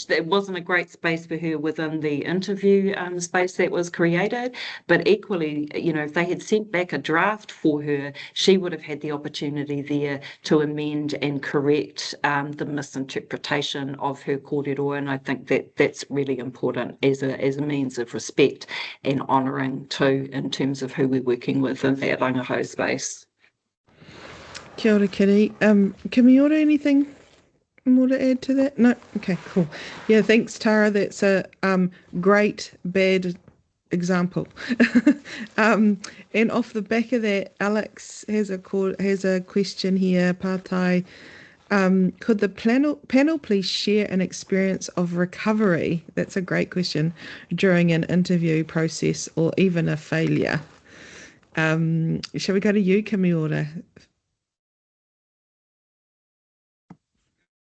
it wasn't a great space for her within the interview space that was created, but equally, you know, if they had sent back a draft for her, she would have had the opportunity there to amend and correct the misinterpretation of her kōrero, and I think that that's really important as a means of respect and honouring too, in terms of who we're working with in that rangahau space. Kia ora, Kiri. Kimiora, anything more to add to that? No? Okay, cool. Yeah, thanks, Tara. That's a great bad example. And off the back of that, Alex has a question here, Pātai. Could the panel please share an experience of recovery? That's a great question. During an interview process or even a failure. Shall we go to you, Kimiora?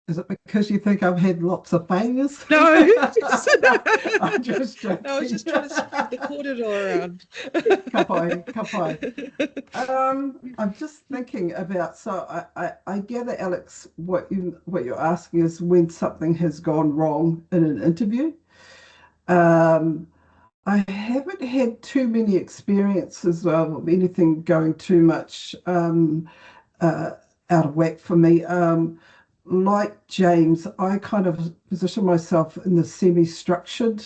Is it because you think I've had lots of failures? No, I'm just joking. No, I was just trying to spread the kōrero around. Kapai. I'm just thinking about. So I gather, Alex, what you're asking is when something has gone wrong in an interview. I haven't had too many experiences of anything going too much out of whack for me. Like James, I kind of position myself in the semi-structured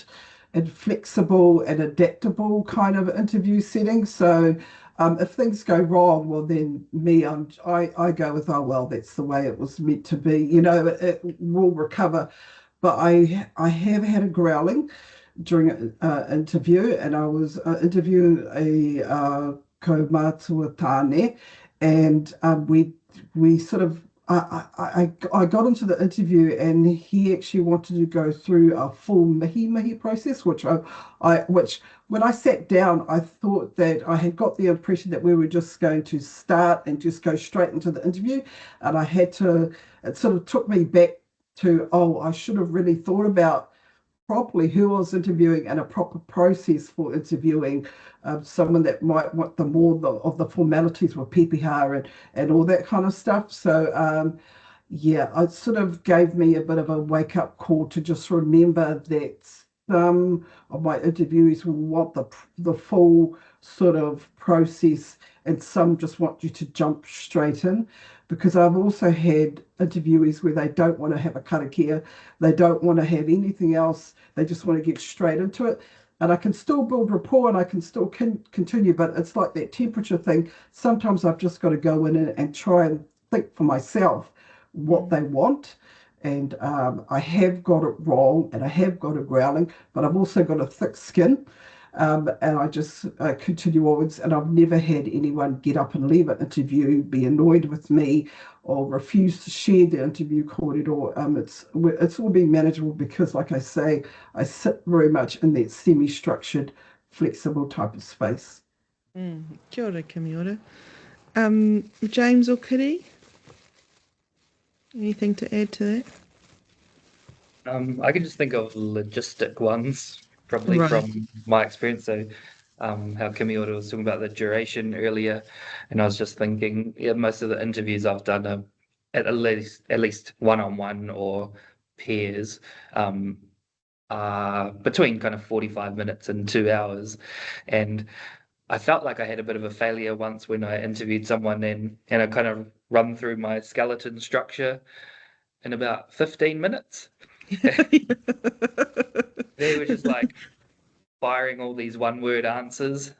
and flexible and adaptable kind of interview setting. So if things go wrong, well, then I go with, oh, well, that's the way it was meant to be. You know, it will recover. But I have had a growling during an interview, and I was interviewing a kaumātua tāne, and we sort of I got into the interview, and he actually wanted to go through a full mihi process, which when I sat down, I thought that I had got the impression that we were just going to start and just go straight into the interview, and it sort of took me back to, I should have really thought about properly who I was interviewing and a proper process for interviewing someone that might want of the formalities with PPR and all that kind of stuff. So it sort of gave me a bit of a wake-up call to just remember that some of my interviewees will want the full sort of process, and some just want you to jump straight in. Because I've also had interviewees where they don't want to have a karakia, they don't want to have anything else, they just want to get straight into it. And I can still build rapport and I can still continue, but it's like that temperature thing. Sometimes I've just got to go in and try and think for myself what they want. And I have got it wrong and I have got it growling, but I've also got a thick skin. And I just continue onwards, and I've never had anyone get up and leave an interview, be annoyed with me, or refuse to share the interview kōrero. It's all been manageable because, like I say, I sit very much in that semi-structured, flexible type of space. Kia ora, Kimiora. James or Kiri? Anything to add to that? I can just think of logistic ones. Probably from my experience. So how Kimiora was talking about the duration earlier, and I was just thinking, most of the interviews I've done are at least one-on-one or pairs, between kind of 45 minutes and 2 hours. And I felt like I had a bit of a failure once when I interviewed someone and I kind of run through my skeleton structure in about 15 minutes. They were just like firing all these one-word answers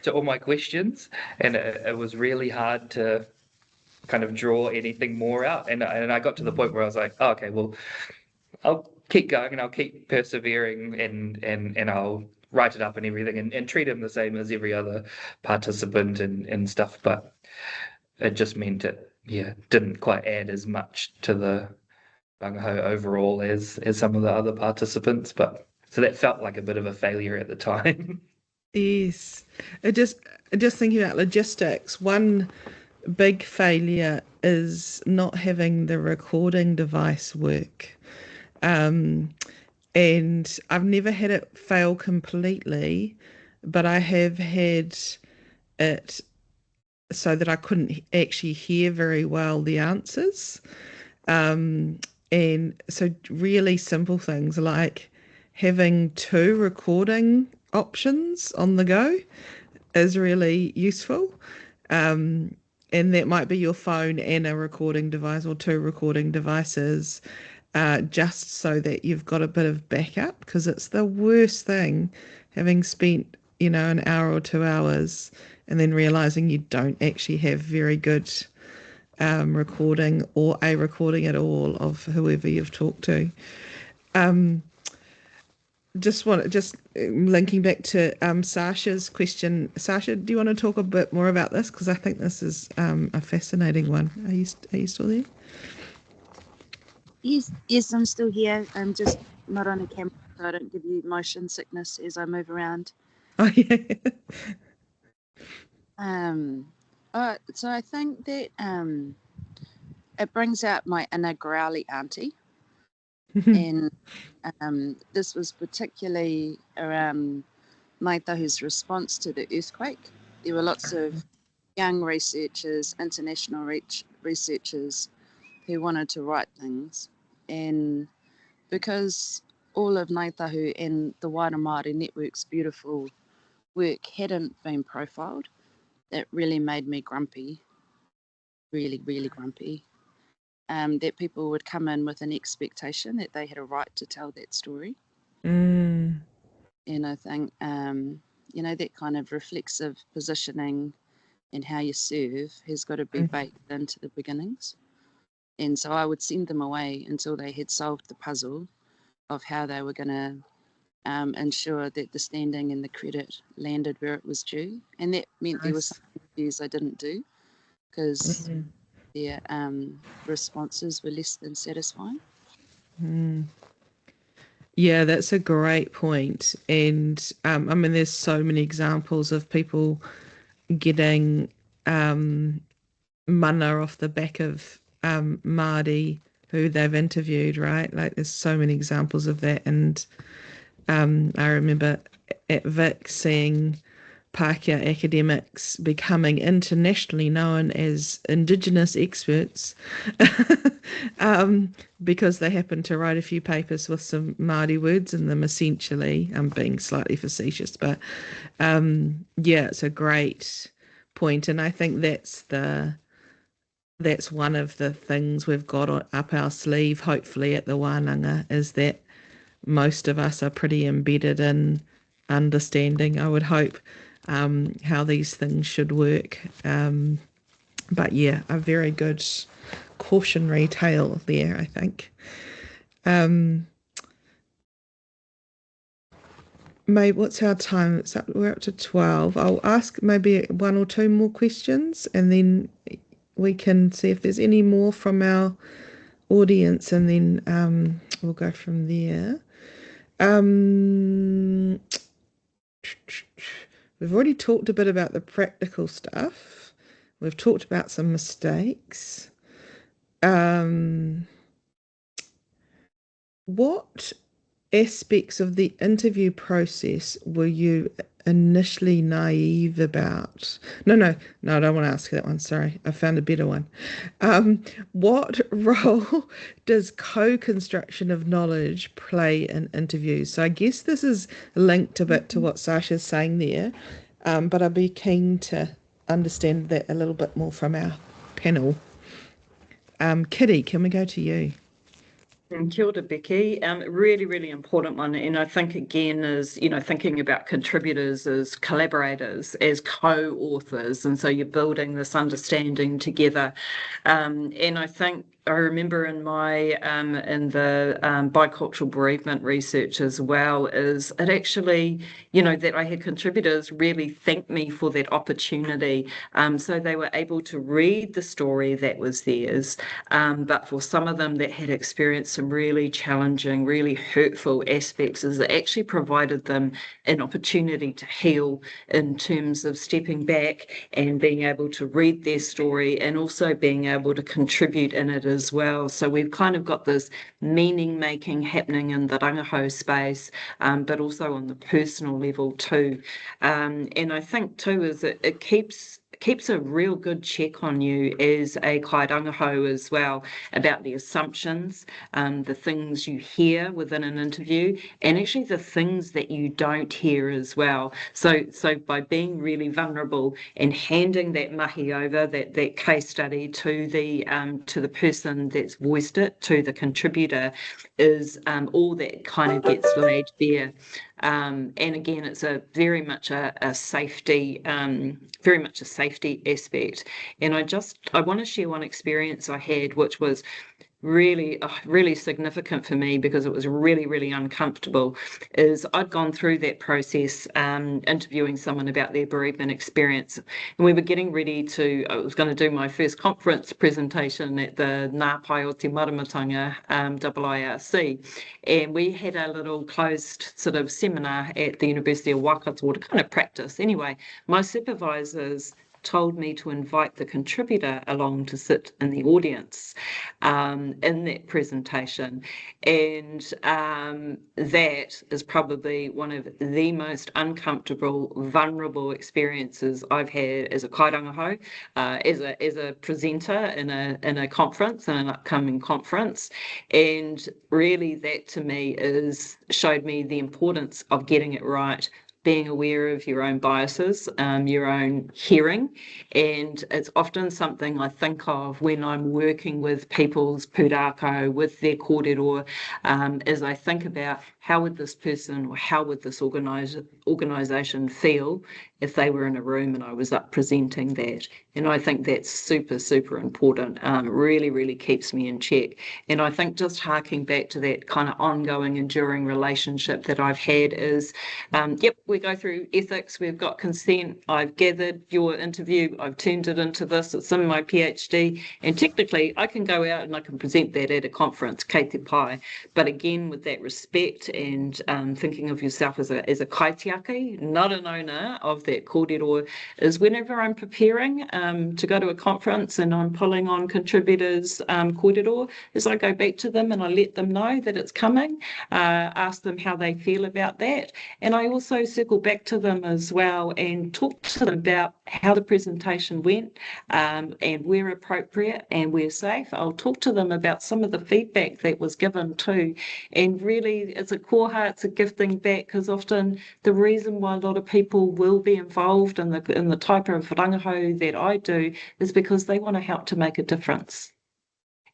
to all my questions, and it was really hard to kind of draw anything more out. And I got to the point where I was like, oh, okay, well, I'll keep going and I'll keep persevering and I'll write it up and everything and treat him the same as every other participant and stuff. But it just meant it, didn't quite add as much to the Rangahau overall as some of the other participants, but so that felt like a bit of a failure at the time. Yes, just thinking about logistics. One big failure is not having the recording device work. And I've never had it fail completely, but I have had it so that I couldn't actually hear very well the answers. And so really simple things like having 2 recording options on the go is really useful. And that might be your phone and a recording device, or 2 recording devices, just so that you've got a bit of backup, because it's the worst thing having spent, an hour or 2 hours and then realizing you don't actually have very good recording or a recording at all of whoever you've talked to. Just linking back to Sasha's question. Sasha, do you want to talk a bit more about this? Because I think this is a fascinating one. Are you still there? Yes, I'm still here. I'm just not on a camera, so I don't give you motion sickness as I move around. Oh yeah. So I think that it brings out my inner growly auntie, and this was particularly around Ngāi Tahu's response to the earthquake. There were lots of young researchers, international researchers who wanted to write things, and because all of Ngāi Tahu and the wider Māori network's beautiful work hadn't been profiled, it really made me grumpy, really, really grumpy. That people would come in with an expectation that they had a right to tell that story. And I think, that kind of reflexive positioning and how you serve has got to be baked into the beginnings. And so I would send them away until they had solved the puzzle of how they were going to ensure that the standing and the credit landed where it was due. And that meant there were some interviews I didn't do because their responses were less than satisfying. Yeah, that's a great point. And there's so many examples of people getting mana off the back of Māori who they've interviewed, right? Like there's so many examples of that. And I remember at Vic seeing Pākehā academics becoming internationally known as Indigenous experts because they happened to write a few papers with some Māori words in them, essentially. I'm being slightly facetious, but it's a great point. And I think that's one of the things we've got up our sleeve, hopefully, at the wānanga, is that most of us are pretty embedded in understanding, I would hope, how these things should work. But yeah, a very good cautionary tale there, I think. Maybe what's our time? We're up to 12. I'll ask maybe 1 or 2 more questions, and then we can see if there's any more from our audience, and then we'll go from there. We've already talked a bit about the practical stuff. We've talked about some mistakes. What aspects of the interview process were you initially naive about? No, I don't want to ask that one. Sorry, I found a better one. What role does co-construction of knowledge play in interviews? So I guess this is linked a bit to what Sasha's saying there, but I'd be keen to understand that a little bit more from our panel. Kiri, can we go to you? Kia ora, Becky. Really, really important one. And I think, again, is, thinking about contributors as collaborators, as co-authors. And so you're building this understanding together. And I think I remember in my in the bicultural bereavement research as well, is it actually, that I had contributors really thank me for that opportunity. So they were able to read the story that was theirs, but for some of them that had experienced some really challenging, really hurtful aspects, is it actually provided them an opportunity to heal in terms of stepping back and being able to read their story and also being able to contribute in it as well. So we've kind of got this meaning making happening in the Rangahau space, but also on the personal level too. And I think too is that it keeps a real good check on you as a kairangahau as well, about the assumptions, the things you hear within an interview, and actually the things that you don't hear as well. So by being really vulnerable and handing that mahi over, that case study to the person that's voiced it, to the contributor, is all that kind of gets laid bare. And again, it's very much a safety aspect. And I want to share one experience I had, which was really significant for me because it was really uncomfortable. Is I'd gone through that process, interviewing someone about their bereavement experience, and we were getting ready I was going to do my first conference presentation at the Ngā Pai o Te Maramatanga IRC, and we had a little closed sort of seminar at the University of Waikato to kind of practice. Anyway, my supervisors told me to invite the contributor along to sit in the audience in that presentation. And that is probably one of the most uncomfortable, vulnerable experiences I've had as a kairangahau, as a presenter in a conference, in an upcoming conference. And really that to me showed me the importance of getting it right, being aware of your own biases, your own hearing. And it's often something I think of when I'm working with people's pūrākau, with their kōrero, as I think about how would this person or how would this organisation feel if they were in a room and I was up presenting that. And I think that's super important. Really keeps me in check. And I think just harking back to that kind of ongoing, enduring relationship that I've had is, we go through ethics, we've got consent, I've gathered your interview, I've turned it into this, it's in my PhD, and technically I can go out and I can present that at a conference, kei te pai. But again, with that respect and thinking of yourself as a kaitiaki, not an owner of that kōrero, is whenever I'm preparing to go to a conference and I'm pulling on contributors' kōrero, is I go back to them and I let them know that it's coming, ask them how they feel about that, and I also circle back to them as well and talk to them about how the presentation went, and where appropriate and where safe. I'll talk to them about some of the feedback that was given too, and really it's a koha, it's a gifting back, because often the reason why a lot of people will be involved in the type of rangahau that I do is because they want to help to make a difference.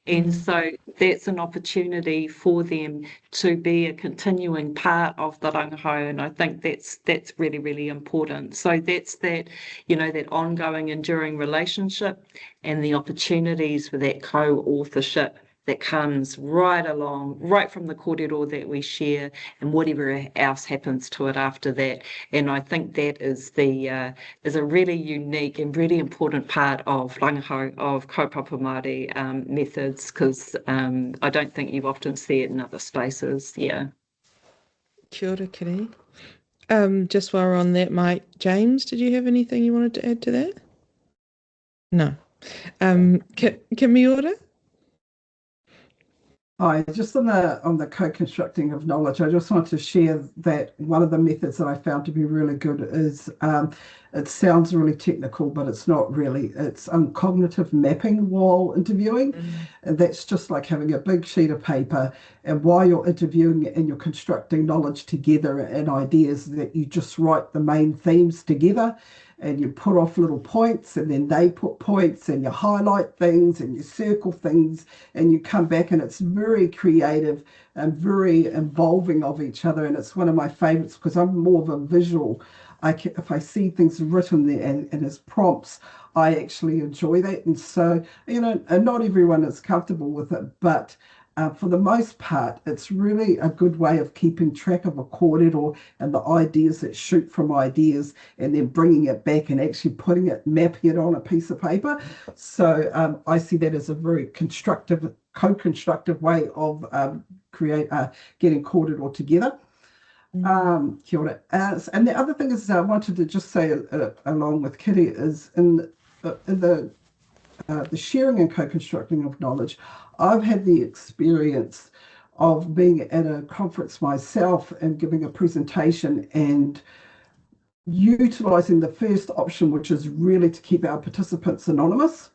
And so that's an opportunity for them to be a continuing part of the rangahau, and I think that's really important. So that's that ongoing, enduring relationship and the opportunities for that co-authorship that comes right from the kōrero that we share and whatever else happens to it after that. And I think that is a really unique and really important part of rangahau, of kaupapa Māori methods, because I don't think you often see it in other spaces. Yeah. Kia ora, Kiri. Just while we're on that, Mike, James, did you have anything you wanted to add to that? No. Kimiora? Hi, just on the co-constructing of knowledge, I just wanted to share that one of the methods that I found to be really good is, it sounds really technical, but it's not really. It's cognitive mapping while interviewing. And that's just like having a big sheet of paper, and while you're interviewing and you're constructing knowledge together and ideas, that you just write the main themes together, and you put off little points, and then they put points, and you highlight things and you circle things, and you come back, and it's very creative and very involving of each other. And it's one of my favorites because I'm more of a visual if I see things written there and as prompts, I actually enjoy that. And so, and not everyone is comfortable with it, but for the most part, it's really a good way of keeping track of a kōrero and the ideas that shoot from ideas, and then bringing it back and actually mapping it on a piece of paper. So I see that as a very co-constructive way of getting kōrero together. Kia ora. And the other thing is, I wanted to just say, along with Kiri, is in the sharing and co-constructing of knowledge, I've had the experience of being at a conference myself and giving a presentation and utilising the first option, which is really to keep our participants anonymous.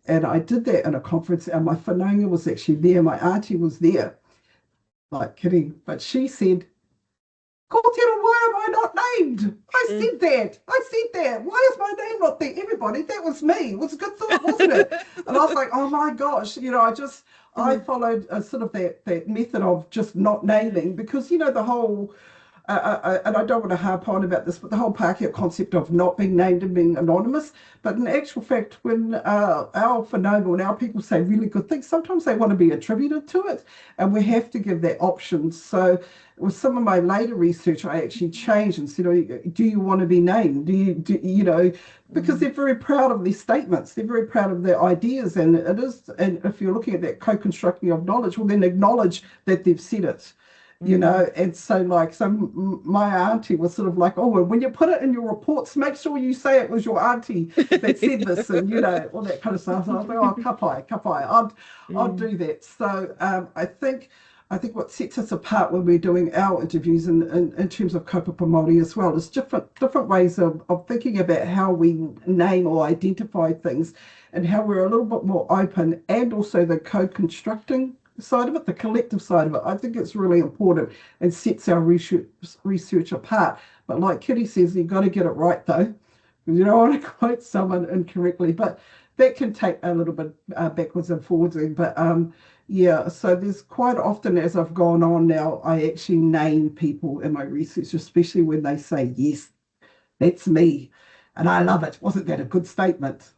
And I did that in a conference, and my whanaunga was actually there. My auntie was there, like Kiri, but she said, "Ko tira, why am I not named? I said that. Why is my name not there? Everybody, that was me. It was a good thought, wasn't it?" And I was like, oh my gosh, I followed a sort of that method of just not naming, because, the whole, and I don't want to harp on about this, but the whole Pākehā concept of not being named and being anonymous. But in actual fact, when our whanaunga and our people say really good things, sometimes they want to be attributed to it, and we have to give that option. So with some of my later research, I actually changed and said, do you want to be named? Because they're very proud of their statements. They're very proud of their ideas. And and if you're looking at that co-constructing of knowledge, well, then acknowledge that they've said it. And so my auntie was sort of like, oh, well, when you put it in your reports, make sure you say it was your auntie that said this, and all that kind of stuff. So I was like, oh, kapai, I'll do that. So I think what sets us apart when we're doing our interviews in terms of kaupapa Māori as well is different ways of thinking about how we name or identify things, and how we're a little bit more open, and also the co-constructing side of it, the collective side of it. I think it's really important and sets our research apart. But like Kiri says, you've got to get it right, though. You don't want to quote someone incorrectly, but that can take a little bit backwards and forwards. But so there's quite often, as I've gone on now, I actually name people in my research, especially when they say, yes, that's me. And I love it. Wasn't that a good statement?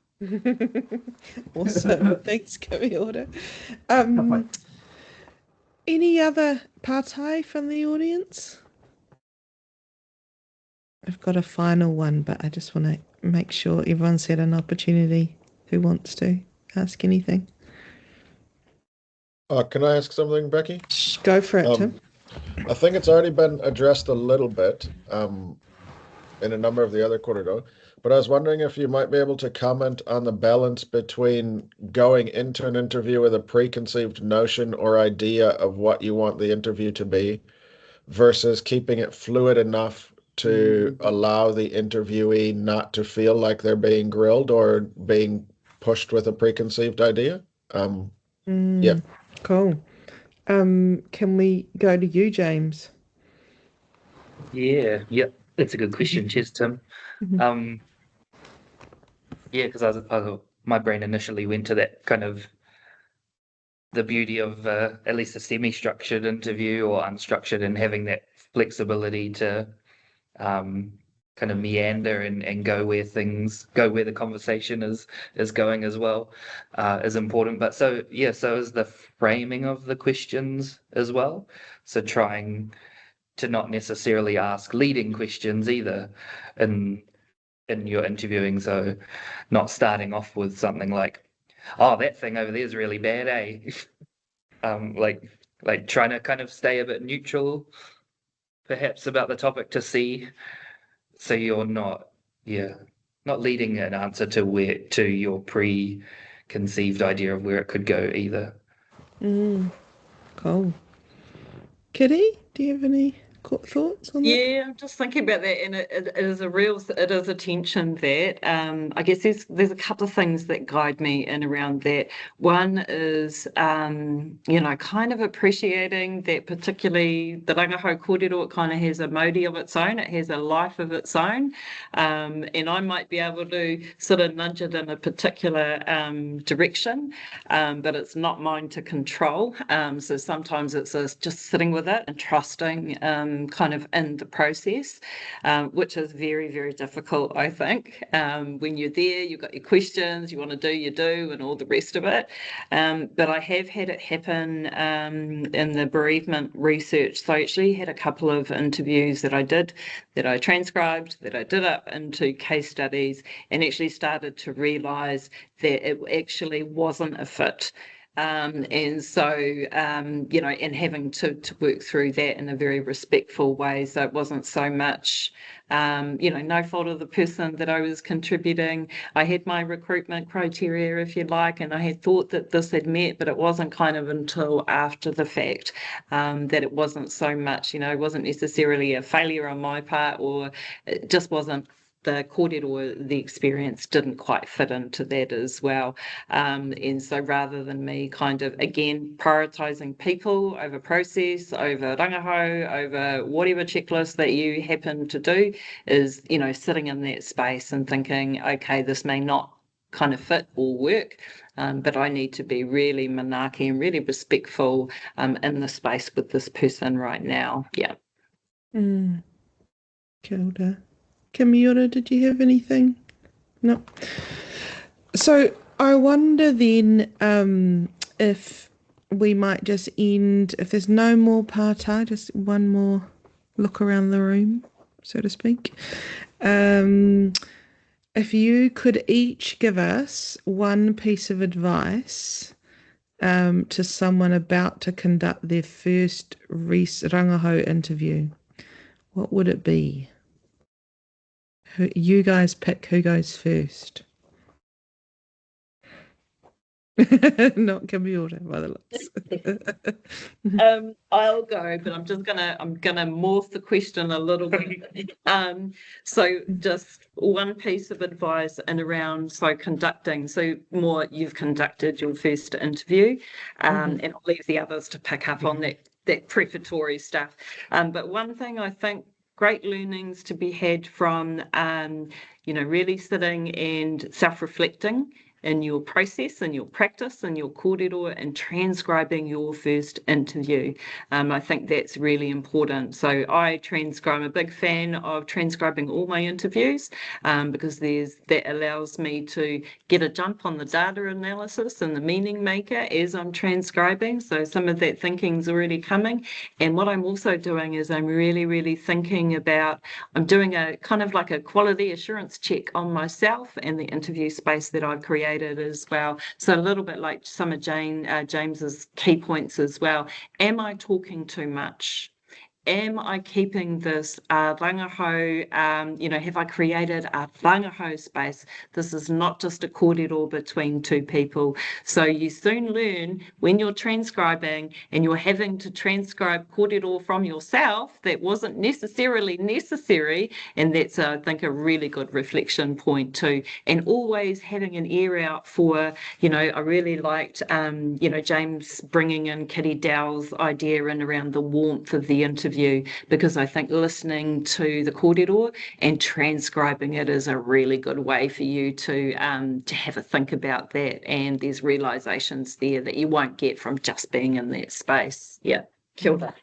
Awesome. Thanks, Kimiora. Any other pātai from the audience? I've got a final one, but I just want to make sure everyone's had an opportunity who wants to ask anything. Can I ask something, Becky? Go for it, Tim. I think it's already been addressed a little bit in a number of the other kōrero, but I was wondering if you might be able to comment on the balance between going into an interview with a preconceived notion or idea of what you want the interview to be versus keeping it fluid enough to allow the interviewee not to feel like they're being grilled or being pushed with a preconceived idea. Yeah. Cool. Can we go to you, James? Yeah, that's a good question. Cheers, Tim. Because my brain initially went to that kind of the beauty of at least a semi-structured interview or unstructured, and having that flexibility to kind of meander and go where the conversation is going as well is important. But so is the framing of the questions as well. So trying to not necessarily ask leading questions either in your interviewing. So not starting off with something like, oh, that thing over there is really bad, eh? like trying to kind of stay a bit neutral perhaps about the topic to see, so you're not leading an answer to your preconceived idea of where it could go either. Cool. Kiri, do you have any thoughts on that? Yeah, I'm just thinking about that, and it is a tension that I guess there's a couple of things that guide me in around that. One is kind of appreciating that, particularly the Rangahau kōrero, it kind of has a mauri of its own, it has a life of its own, and I might be able to sort of nudge it in a particular direction, but it's not mine to control. So sometimes it's just sitting with it and trusting kind of in the process, which is very, very difficult, I think. When you're there, you've got your questions, you want to do your do and all the rest of it. But I have had it happen in the bereavement research. So I actually had a couple of interviews that I did, that I transcribed, that I did up into case studies, and actually started to realise that it actually wasn't a fit. And so, you know, and having to work through that in a very respectful way. So it wasn't so much, you know, no fault of the person that I was contributing. I had my recruitment criteria, if you like, and I had thought that this had met, but it wasn't kind of until after the fact that it wasn't so much, you know, it wasn't necessarily a failure on my part, or it just wasn't the kōrero, the experience didn't quite fit into that as well. And so rather than me kind of, again, prioritising people over process, over rangahau, over whatever checklist that you happen to do, is, you know, sitting in that space and thinking, okay, this may not kind of fit or work, but I need to be really manaaki and really respectful in the space with this person right now. Yeah. Kia ora. Kimiora, did you have anything? No. So I wonder then if we might just end, if there's no more pātai, just one more look around the room, so to speak. If you could each give us one piece of advice to someone about to conduct their first Rangahau interview, what would it be? You guys pick who goes first. Not Kimiora by the looks. I'll go, but I'm gonna morph the question a little bit. So just one piece of advice and around conducting. So more, you've conducted your first interview, and I'll leave the others to pick up on that preparatory stuff. But one thing I think, great learnings to be had from, you know, really sitting and self-reflecting in your process and your practice and your kōrero and transcribing your first interview. I think that's really important. So I'm a big fan of transcribing all my interviews because that allows me to get a jump on the data analysis and the meaning maker as I'm transcribing. So some of that thinking's already coming. And what I'm also doing is I'm really, really thinking about, I'm doing a kind of like a quality assurance check on myself and the interview space that I've created as well. So a little bit like some of James's key points as well. Am I talking too much? Am I keeping this rangahau, you know, have I created a rangahau space? This is not just a kōrero between two people. So you soon learn when you're transcribing and you're having to transcribe kōrero from yourself that wasn't necessarily necessary, and that's, I think, a really good reflection point too. And always having an ear out for, you know, I really liked, you know, James bringing in Kiri Dowell's idea in around the warmth of the interview, because I think listening to the kōrero and transcribing it is a really good way for you to have a think about that, and there's realizations there that you won't get from just being in that space. Yeah, kia ora.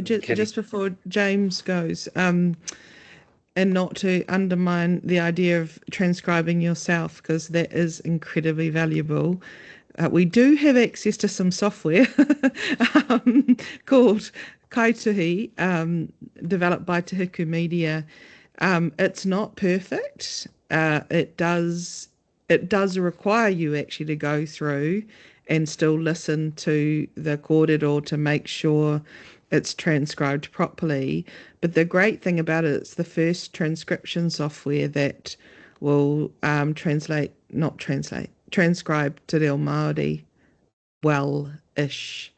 Just before James goes, and not to undermine the idea of transcribing yourself, because that is incredibly valuable. We do have access to some software called Kaituhi, developed by Te Huku Media. It's not perfect. It does require you actually to go through and still listen to the kōrero to make sure it's transcribed properly. But the great thing about it, it's the first transcription software that will transcribe Te Reo Māori well-ish.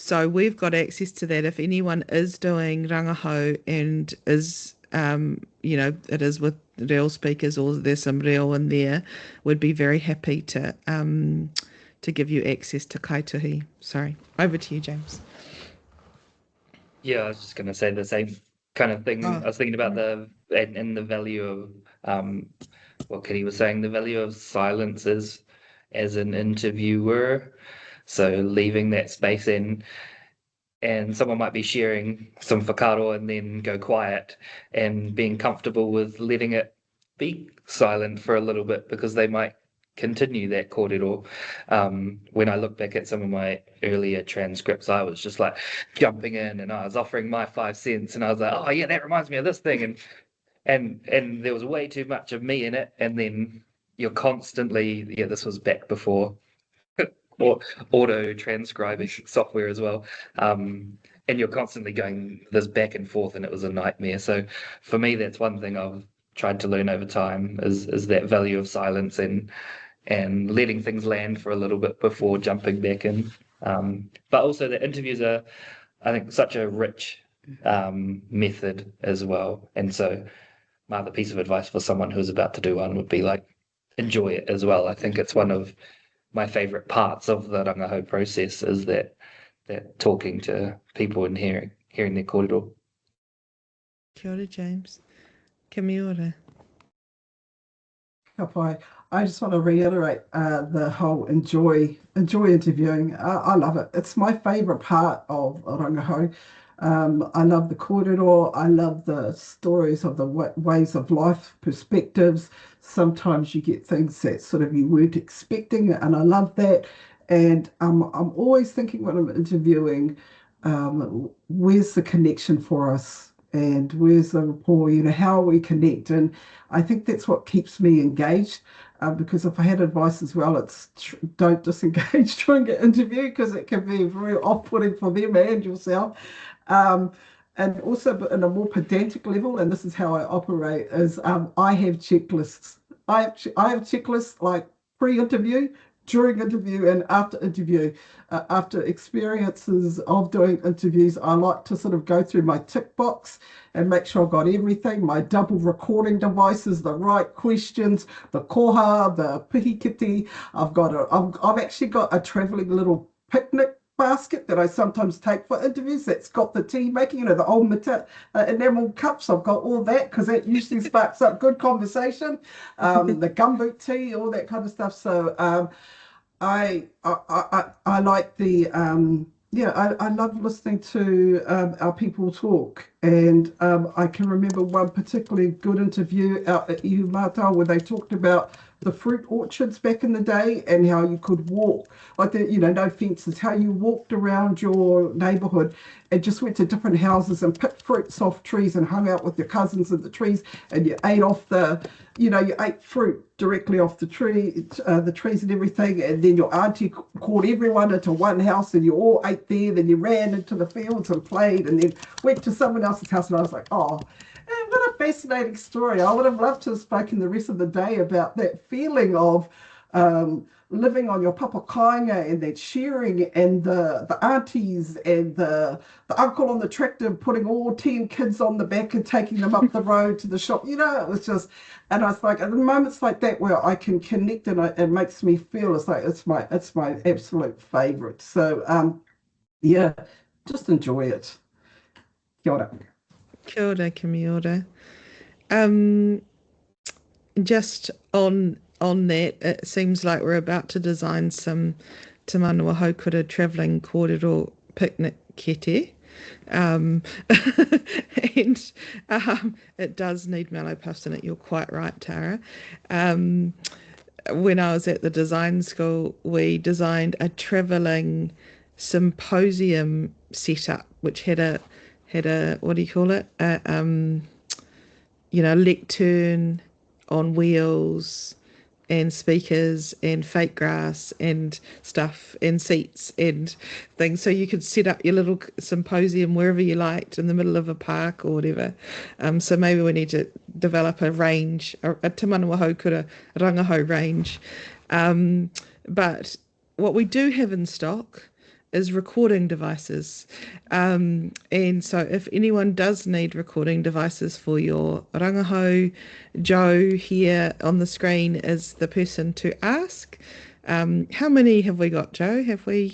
So we've got access to that. If anyone is doing rangahau and is, you know, it is with reo speakers or there's some reo in there, we'd be very happy to give you access to Kaituhi. Sorry, over to you, James. Yeah, I was just going to say the same kind of thing. I was thinking about the value of what Kiri was saying, the value of silences as an interviewer. So leaving that space in, and someone might be sharing some whakaaro and then go quiet, and being comfortable with letting it be silent for a little bit because they might continue that kōrero. When I look back at some of my earlier transcripts, I was just like jumping in and I was offering my 5 cents and I was like, oh yeah, that reminds me of this thing. And there was way too much of me in it. And then you're constantly, yeah, this was back before or auto transcribing software as well. And you're constantly going this back and forth, and it was a nightmare. So for me, that's one thing I've tried to learn over time is that value of silence and letting things land for a little bit before jumping back in. But also the interviews are, I think, such a rich method as well. And so my other piece of advice for someone who's about to do one would be like, enjoy it as well. I think it's one of my favorite parts of the Rangahau process is that talking to people and hearing their kōrero. Kia ora, James. Kimiora. Ka pai. I just want to reiterate the whole enjoy interviewing. I love it. It's my favourite part of Rangahau. I love the kōrero. I love the stories of the ways of life, perspectives. Sometimes you get things that sort of you weren't expecting, and I love that. And I'm always thinking when I'm interviewing, where's the connection for us? And where's the rapport, how we connect. And I think that's what keeps me engaged, because if I had advice as well, it's don't disengage during an interview because it can be very off-putting for them and yourself. And also in a more pedantic level, and this is how I operate, is I have checklists. I have checklists like pre-interview, during interview and after interview. After experiences of doing interviews, I like to sort of go through my tick box and make sure I've got everything, my double recording devices, the right questions, the koha, the pihikiti. I've actually got a travelling little picnic basket that I sometimes take for interviews that's got the tea making, the old enamel cups. I've got all that because that usually sparks up good conversation. The gumboot tea, all that kind of stuff. So I like the I love listening to our people talk, and I can remember one particularly good interview out at Ihumātao where they talked about the fruit orchards back in the day and how you could walk like no fences, how you walked around your neighbourhood and just went to different houses and picked fruits off trees and hung out with your cousins in the trees, and you ate off you ate fruit directly off the trees and everything, and then your auntie called everyone into one house and you all ate there, then you ran into the fields and played and then went to someone else's house, and I was like, oh, what a fascinating story. I would have loved to have spoken the rest of the day about that feeling of living on your papa kāinga and that sharing, and the aunties and the uncle on the tractor putting all 10 kids on the back and taking them up the road to the shop. It was just, and I was like, at moments like that where I can connect, and it makes me feel it's like it's my absolute favourite. So yeah, just enjoy it. Kia ora. Kia ora, Kimiora. Just on that, it seems like we're about to design some Te Manawa Haukura travelling kōrero picnic kete. And it does need mallow puffs in it. You're quite right, Tara. When I was at the design school, we designed a travelling symposium setup, which had a what do you call it? Lectern on wheels and speakers and fake grass and stuff and seats and things, so you could set up your little symposium wherever you liked in the middle of a park or whatever. So maybe we need to develop a range, a Te Manawa Haukura Rangahau range. But what we do have in stock is recording devices. And so if anyone does need recording devices for your Rangahau, Joe here on the screen is the person to ask. How many have we got, Joe? I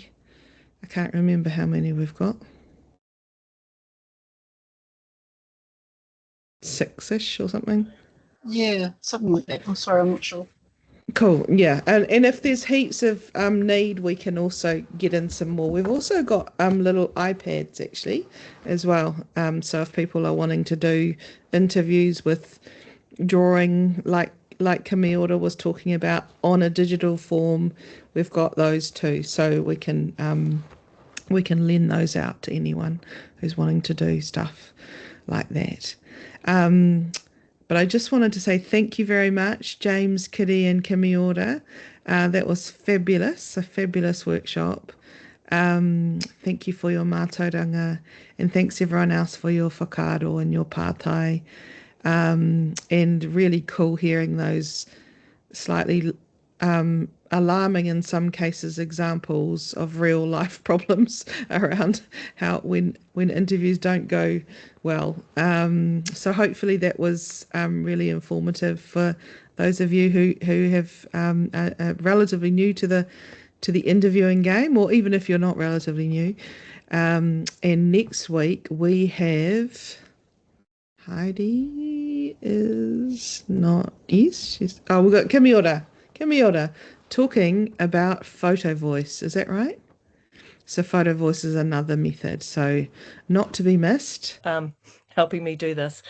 can't remember how many we've got. 6-ish or something? Yeah, something like that. I'm sorry, I'm not sure. Cool. Yeah. And if there's heaps of need, we can also get in some more. We've also got little iPads actually as well. So if people are wanting to do interviews with drawing like Kimiora was talking about on a digital form, we've got those too. So we can lend those out to anyone who's wanting to do stuff like that. But I just wanted to say thank you very much, James, Kiri and Kimiora. That was fabulous, a fabulous workshop. Thank you for your mātauranga, and thanks everyone else for your whakaaro and your pātai. And really cool hearing those slightly alarming in some cases examples of real life problems around how when interviews don't go well. So hopefully that was really informative for those of you who have are relatively new to the interviewing game, or even if you're not relatively new. And next week we have Heidi is not she's we've got Kimiora talking about photo voice. Is that right? So photo voice is another method, so not to be missed. Helping me do this.